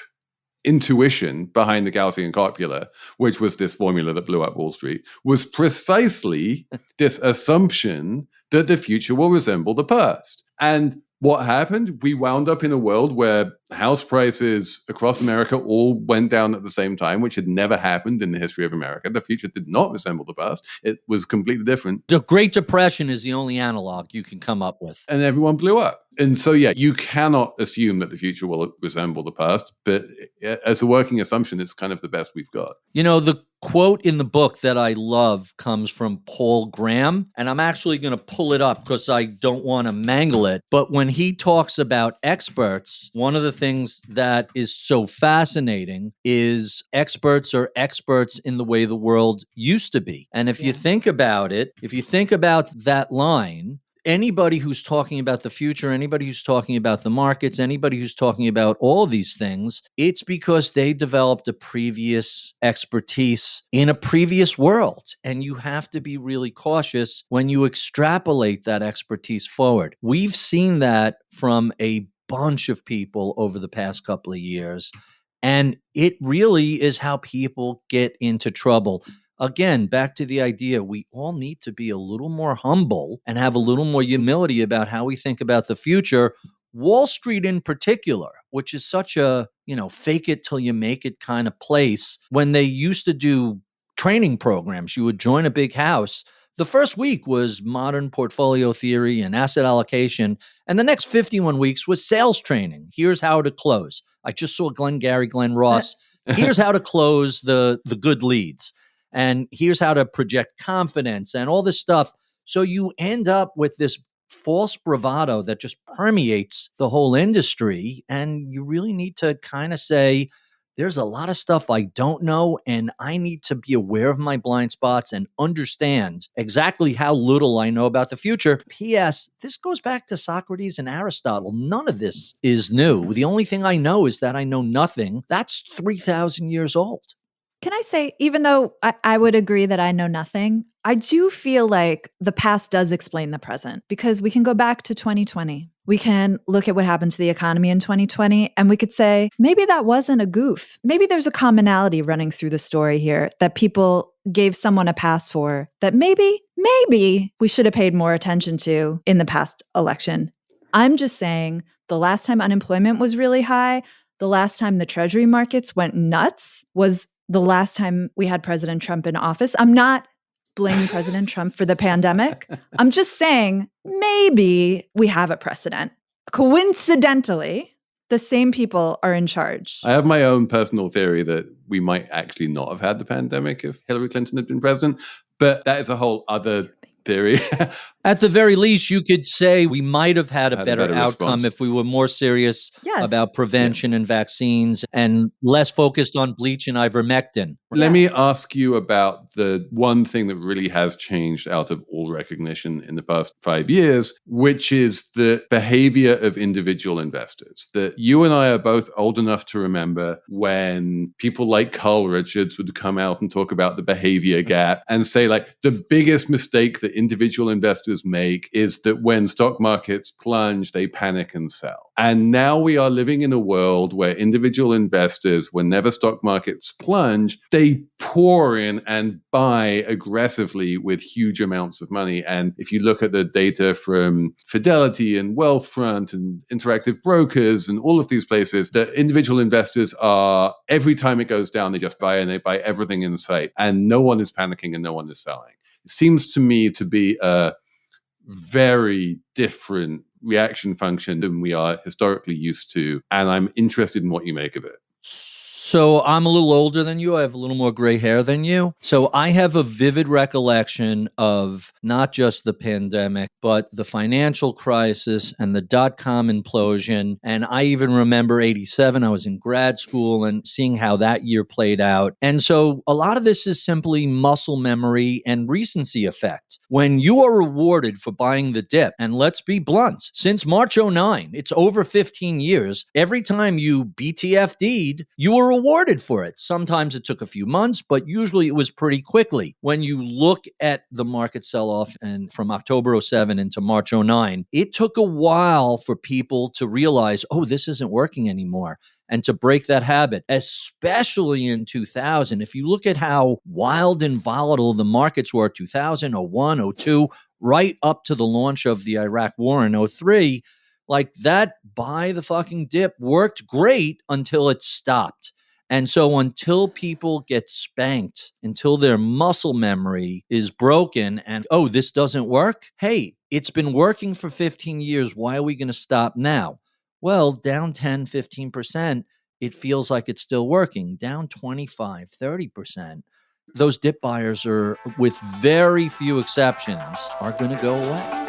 Speaker 1: intuition behind the Gaussian copula, which was this formula that blew up Wall Street, was precisely this assumption that the future will resemble the past. And what happened? We wound up in a world where house prices across America all went down at the same time, which had never happened in the history of America. The future did not resemble the past. It was completely different.
Speaker 3: The Great Depression is the only analog you can come up with.
Speaker 1: And everyone blew up. And so, yeah, you cannot assume that the future will resemble the past. But as a working assumption, it's kind of the best we've got.
Speaker 3: You know, the quote in the book that I love comes from Paul Graham, and I'm actually going to pull it up because I don't want to mangle it. But when he talks about experts, one of the things that is so fascinating is experts are experts in the way the world used to be. And if you think about it, if you think about that line, anybody who's talking about the future, anybody who's talking about the markets, anybody who's talking about all these things, it's because they developed a previous expertise in a previous world. And you have to be really cautious when you extrapolate that expertise forward. We've seen that from a bunch of people over the past couple of years. And it really is how people get into trouble. Again, back to the idea, we all need to be a little more humble and have a little more humility about how we think about the future. Wall Street in particular, which is such a, fake it till you make it kind of place. When they used to do training programs, you would join a big house. The first week was modern portfolio theory and asset allocation. And the next 51 weeks was sales training. Here's how to close. I just saw Glenn Ross. Here's how to close the good leads. And here's how to project confidence and all this stuff. So you end up with this false bravado that just permeates the whole industry. And you really need to kind of say, there's a lot of stuff I don't know, and I need to be aware of my blind spots and understand exactly how little I know about the future. P.S. This goes back to Socrates and Aristotle. None of this is new. The only thing I know is that I know nothing. That's 3,000 years old.
Speaker 2: Can I say, even though I would agree that I know nothing, I do feel like the past does explain the present, because we can go back to 2020. We can look at what happened to the economy in 2020, and we could say, maybe that wasn't a goof. Maybe there's a commonality running through the story here that people gave someone a pass for, that maybe we should have paid more attention to in the past election. I'm just saying, the last time unemployment was really high, the last time the treasury markets went nuts was the last time we had President Trump in office. I'm not blaming President Trump for the pandemic. I'm just saying maybe we have a precedent. Coincidentally, the same people are in charge.
Speaker 1: I have my own personal theory that we might actually not have had the pandemic if Hillary Clinton had been president, but that is a whole other theory.
Speaker 3: At the very least, you could say we might have had a better outcome
Speaker 1: response.
Speaker 3: if we were more serious about prevention and vaccines and less focused on bleach and ivermectin.
Speaker 1: Let me ask you about the one thing that really has changed out of all recognition in the past 5 years, which is the behavior of individual investors. That you and I are both old enough to remember when people like Carl Richards would come out and talk about the behavior gap and say, like, the biggest mistake that individual investors make is that when stock markets plunge, they panic and sell. And now we are living in a world where individual investors, whenever stock markets plunge, they pour in and buy aggressively with huge amounts of money. And if you look at the data from Fidelity and Wealthfront and Interactive Brokers and all of these places, the individual investors are, every time it goes down, they just buy and they buy everything in sight. And no one is panicking and no one is selling. It seems to me to be a very different reaction function than we are historically used to. And I'm interested in what you make of it.
Speaker 3: So I'm a little older than you. I have a little more gray hair than you. So I have a vivid recollection of not just the pandemic, but the financial crisis and the dot-com implosion. And I even remember 87. I was in grad school and seeing how that year played out. And so a lot of this is simply muscle memory and recency effect. When you are rewarded for buying the dip, and let's be blunt, since March 09, it's over 15 years, every time you BTFD'd, you were rewarded for it. Sometimes it took a few months, but usually it was pretty quickly. When you look at the market sell-off and from October 07 into March 09, it took a while for people to realize, oh, this isn't working anymore, and to break that habit, especially in 2000. If you look at how wild and volatile the markets were 2000, 01, 02, right up to the launch of the Iraq war in 03, like that buy the fucking dip worked great until it stopped. And so until people get spanked, until their muscle memory is broken and, oh, this doesn't work? Hey, it's been working for 15 years. Why are we going to stop now? Well, down 10, 15%, it feels like it's still working. Down 25, 30%. Those dip buyers are, with very few exceptions, are going to go away.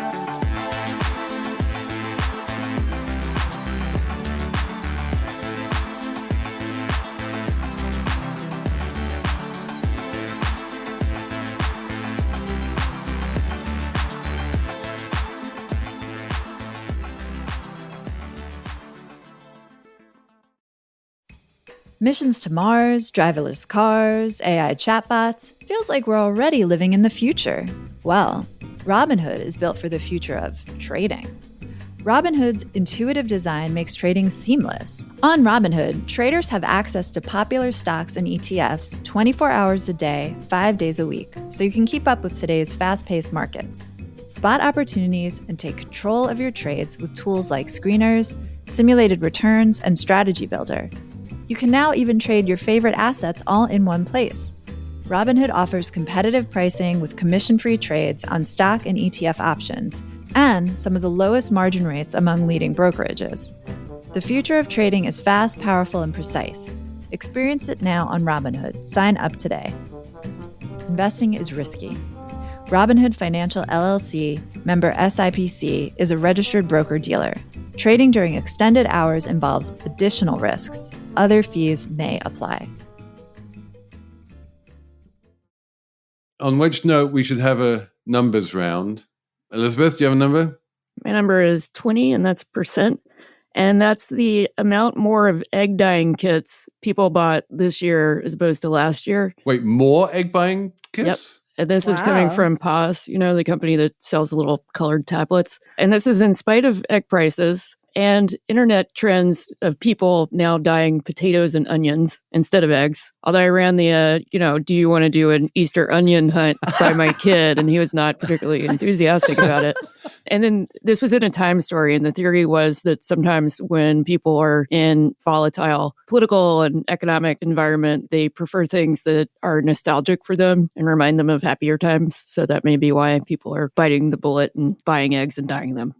Speaker 2: Missions to Mars, driverless cars, AI chatbots. Feels like we're already living in the future. Well, Robinhood is built for the future of trading. Robinhood's intuitive design makes trading seamless. On Robinhood, traders have access to popular stocks and ETFs 24 hours a day, 5 days a week, so you can keep up with today's fast-paced markets. Spot opportunities and take control of your trades with tools like screeners, simulated returns, and strategy builder. You can now even trade your favorite assets all in one place. Robinhood offers competitive pricing with commission-free trades on stock and ETF options, and some of the lowest margin rates among leading brokerages. The future of trading is fast, powerful, and precise. Experience it now on Robinhood. Sign up today. Investing is risky. Robinhood Financial LLC, member SIPC, is a registered broker-dealer. Trading during extended hours involves additional risks. Other fees may apply.
Speaker 1: On which note, we should have a numbers round. Elizabeth, do you have a number?
Speaker 4: My number is 20, and that's percent. And that's the amount more of egg dyeing kits people bought this year as opposed to last year.
Speaker 1: Wait, more egg buying kits?
Speaker 4: Yep. And this is coming from POS, the company that sells the little colored tablets. And this is in spite of egg prices and internet trends of people now dyeing potatoes and onions instead of eggs. Although I ran the, do you want to do an Easter onion hunt by my kid? And he was not particularly enthusiastic about it. And then this was in a Time story. And the theory was that sometimes when people are in volatile political and economic environment, they prefer things that are nostalgic for them and remind them of happier times. So that may be why people are biting the bullet and buying eggs and dyeing them.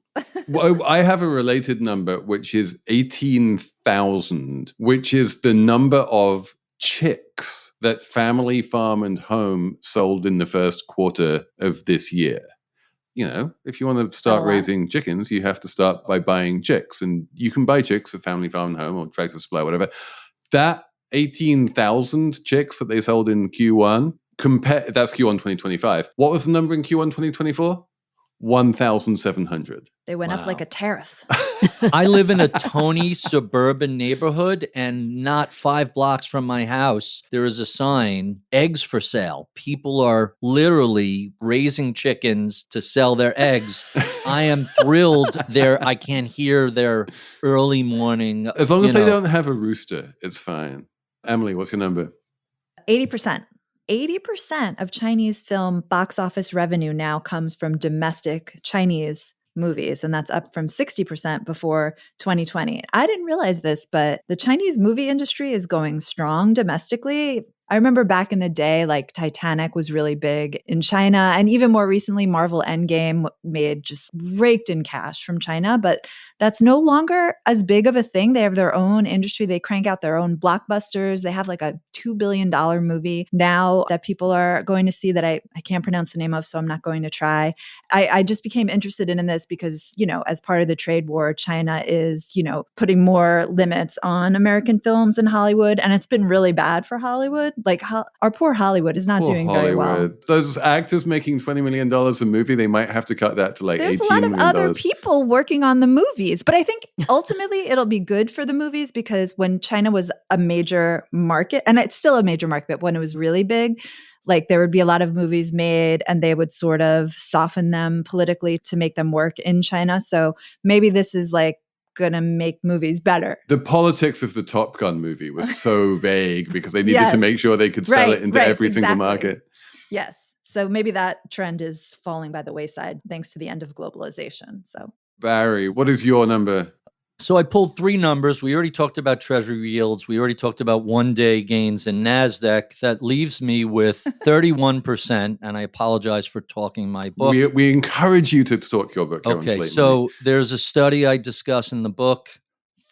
Speaker 1: Well, I have a related number, which is 18,000, which is the number of chicks that Family Farm and Home sold in the first quarter of this year. You know, if you want to start raising chickens, you have to start by buying chicks. And you can buy chicks at Family Farm and Home or Tractor Supply, whatever. That 18,000 chicks that they sold in Q1, that's Q1 2025. What was the number in Q1 2024? 1,700.
Speaker 2: They went up like a tariff.
Speaker 3: I live in a tony suburban neighborhood, and not 5 blocks from my house, there is a sign, eggs for sale. People are literally raising chickens to sell their eggs. I am thrilled. I can't hear their early morning.
Speaker 1: As long as they don't have a rooster, it's fine. Emily, what's your number?
Speaker 2: 80%. 80% of Chinese film box office revenue now comes from domestic Chinese movies, and that's up from 60% before 2020. I didn't realize this, but the Chinese movie industry is going strong domestically. I remember back in the day, like Titanic was really big in China, and even more recently, Marvel Endgame just raked in cash from China, but that's no longer as big of a thing. They have their own industry. They crank out their own blockbusters. They have like a $2 billion movie now that people are going to see that I can't pronounce the name of, so I'm not going to try. I just became interested in this because, as part of the trade war, China is, putting more limits on American films in Hollywood, and it's been really bad for Hollywood. Like our poor Hollywood is not doing very well.
Speaker 1: Those actors making $20 million a movie, they might have to cut that to like $18 million.
Speaker 2: There's a lot of other people working on the movies, but I think ultimately it'll be good for the movies because when China was a major market, and it's still a major market, but when it was really big, like there would be a lot of movies made and they would sort of soften them politically to make them work in China. So maybe this is like going to make movies better.
Speaker 1: The politics of the Top Gun movie was so vague because they needed to make sure they could sell it into every single market.
Speaker 2: Yes. So maybe that trend is falling by the wayside thanks to the end of globalization. So
Speaker 1: Barry, what is your number?
Speaker 3: So I pulled 3 numbers. We already talked about treasury yields. We already talked about one-day gains in NASDAQ. That leaves me with 31%, and I apologize for talking my book.
Speaker 1: We encourage you to talk your book.
Speaker 3: Okay, so there's a study I discuss in the book.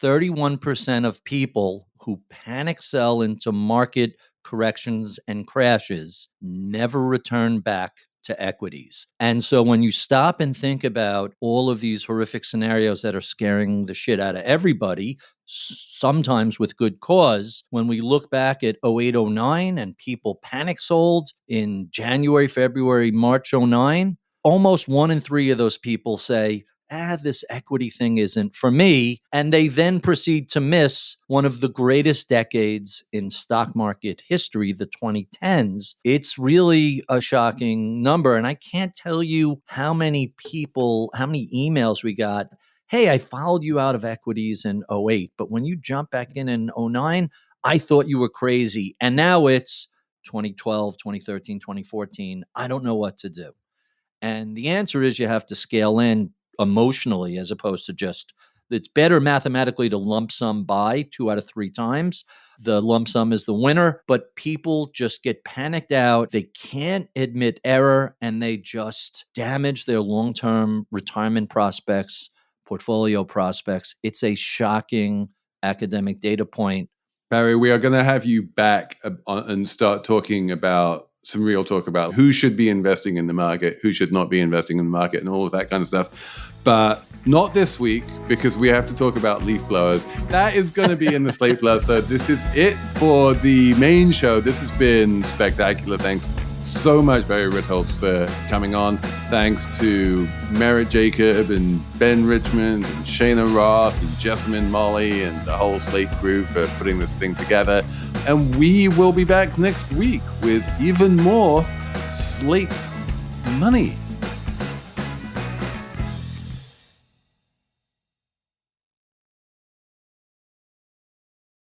Speaker 3: 31% of people who panic sell into market corrections and crashes never return back to equities. And so when you stop and think about all of these horrific scenarios that are scaring the shit out of everybody, sometimes with good cause, when we look back at 08, 09 and people panic sold in January, February, March 09, almost 1 in 3 of those people say, this equity thing isn't for me. And they then proceed to miss one of the greatest decades in stock market history, the 2010s. It's really a shocking number. And I can't tell you how many emails we got. Hey, I followed you out of equities in 08, but when you jump back in 09, I thought you were crazy. And now it's 2012, 2013, 2014. I don't know what to do. And the answer is you have to scale in emotionally as opposed to just, it's better mathematically to lump sum buy 2 out of 3 times. The lump sum is the winner, but people just get panicked out. They can't admit error and they just damage their long-term retirement prospects, portfolio prospects. It's a shocking academic data point.
Speaker 1: Barry, we are going to have you back and start talking about some real talk about who should be investing in the market, who should not be investing in the market, and all of that kind of stuff. But not this week, because we have to talk about leaf blowers. That is going to be in the Slate Plus. So this is it for the main show. This has been spectacular. Thanks so much, Barry Ritholtz, for coming on. Thanks to Merritt Jacob and Ben Richmond and Cheyna Roth and Jessamine, Molli, and the whole Slate crew for putting this thing together. And we will be back next week with even more Slate money.